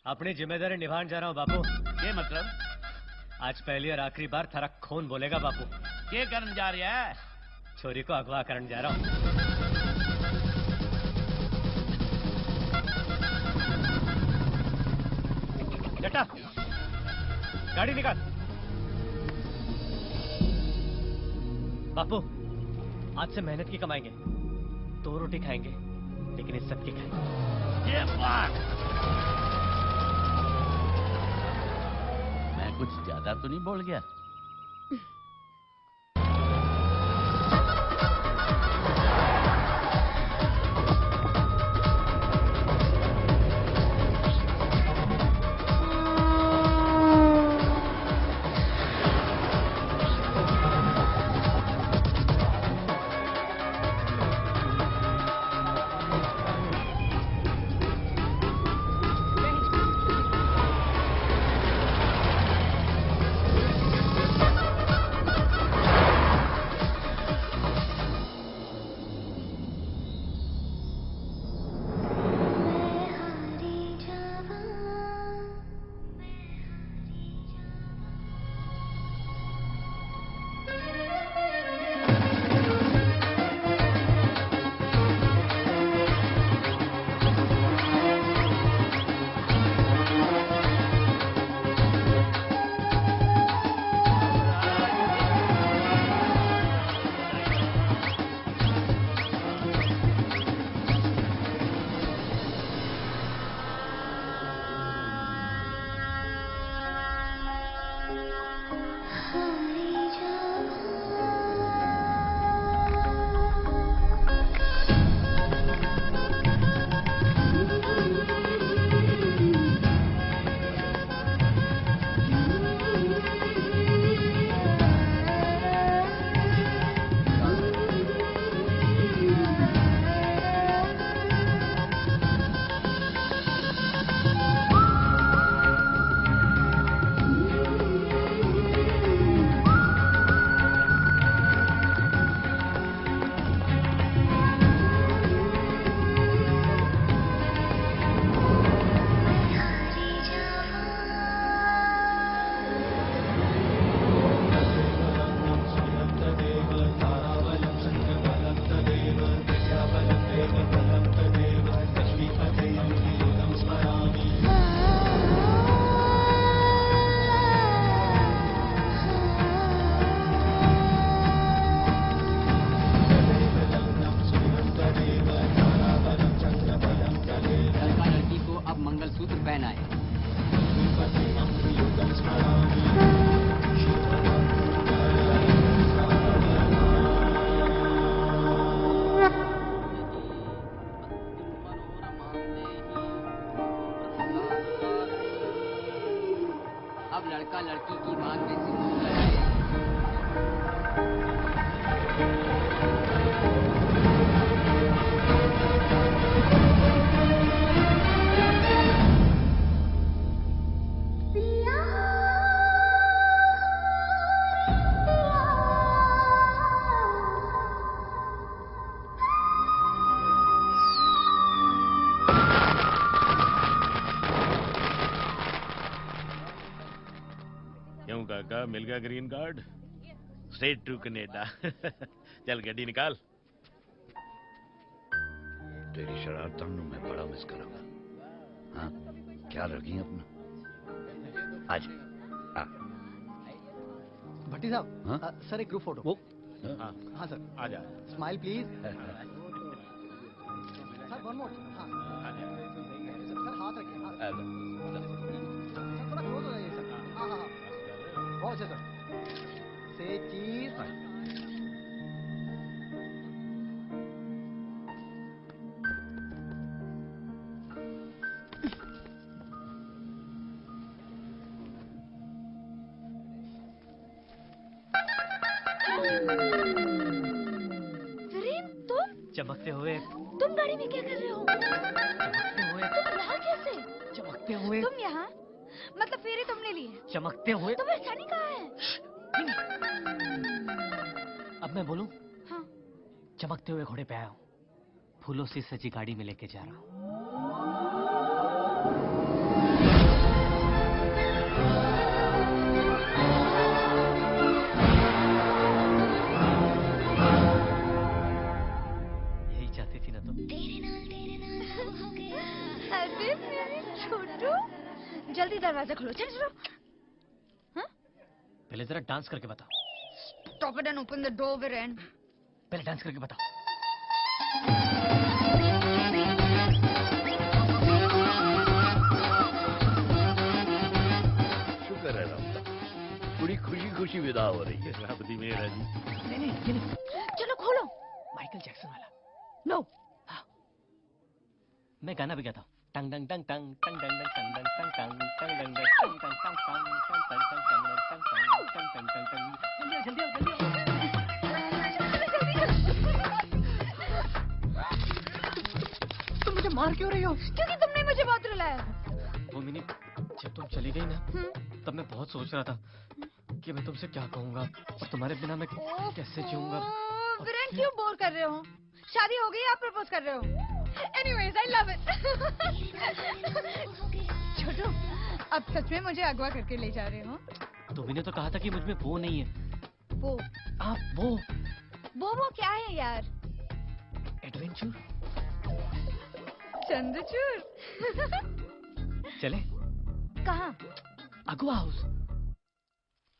S5: अपनी जिम्मेदारी निभाने जा रहा हूँ बापू।
S12: ये मतलब?
S5: आज पहली और आखिरी बार थारा खून बोलेगा बापू।
S12: क्या करने जा रहा है?
S5: छोरी को अगवा करने जा रहा हूँ। जट्टा, गाड़ी निकाल। बापू, आज से मेहनत की कमाएंगे, 2 रोटी खाएंगे, लेकिन इज्जत की खाएंगे।
S12: ये बात मैं कुछ ज्यादा तो नहीं बोल गया?
S9: लड़का लड़की की मांग में सिंदूर लगाए।
S12: काका मिल गया green card? Straight to Canada. चल गड्डी निकाल।
S3: तेरी शरारतों में मैं बड़ा मिस करूंगा। हाँ, क्या रखी अपना? आज
S6: भट्टी साहब, सर एक ग्रुप फोटो। हाँ सर,
S12: आ जा।
S6: Smile please. Sir one more. हाँ सर, हाथ रखिए। सर थोड़ा क्लोज हो जाइए सर। हाँ हाँ हाँ, बहुत अच्छा सर। से चीज।
S5: चमकते हुए।
S1: तुम गाड़ी में क्या कर रहे हो?
S5: चमकते हुए।
S1: तुम यहाँ कैसे?
S5: चमकते हुए।
S1: तुम यहाँ? मतलब फेरे तुमने लिए?
S5: चमकते हुए।
S1: तुम्हें सनी कहाँ है?
S5: अब मैं बोलूं?
S1: हाँ।
S5: चमकते हुए घोड़े पे आया हूँ, फूलों से सजी गाड़ी में लेके जा रहा हूँ।
S1: दरवाजा खोलो, चल चलो।
S5: पहले जरा डांस करके बताओ।
S1: Stop it and open the door, Viren.
S5: पहले डांस करके बताओ।
S3: शुक्र है रब, पूरी खुशी खुशी विदा हो रही है।
S12: रब दी मेहर है जी।
S5: नहीं,
S1: चलो खोलो।
S5: माइकल जैक्सन वाला।
S1: नो।
S5: मैं गाना भी गाता हूँ। टंग टंग टंग टंग टंग टंग टंग टंग टंग टंग टंग टंग टंग टंग टंग टंग टंग टंग। जल्दी आओ, जल्दी आओ।
S1: तुम मुझे मार क्यों रही हो? क्योंकि तुमने मुझे बहुत रुलाया।
S5: वो मिनी, जब तुम चली गई ना, तब मैं बहुत सोच रहा था कि मैं तुमसे क्या कहूँगा और तुम्हारे बिना मैं कैसे जीऊँगा।
S1: विरेन, क्यों बोर कर रहे हो? शादी हो गई, आप प्रपोज कर रहे हो। Anyways, I love it. छोटू, अब सच में मुझे अगवा करके ले जा रहे हो?
S5: तुमने तो कहा था कि मुझ में वो नहीं है।
S1: वो?
S5: आप
S1: वो क्या है यार?
S5: एडवेंचर।
S1: चंद्रचूर।
S5: चले?
S1: कहाँ?
S5: अगवा हाउस।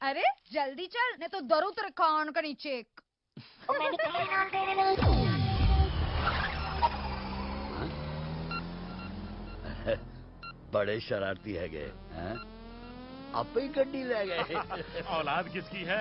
S1: अरे जल्दी चल, नहीं तो दरो तेरे कान का नीचे।
S3: बड़े शरारती है गए, आप ही गड्डी ले गए।
S12: औलाद किसकी है?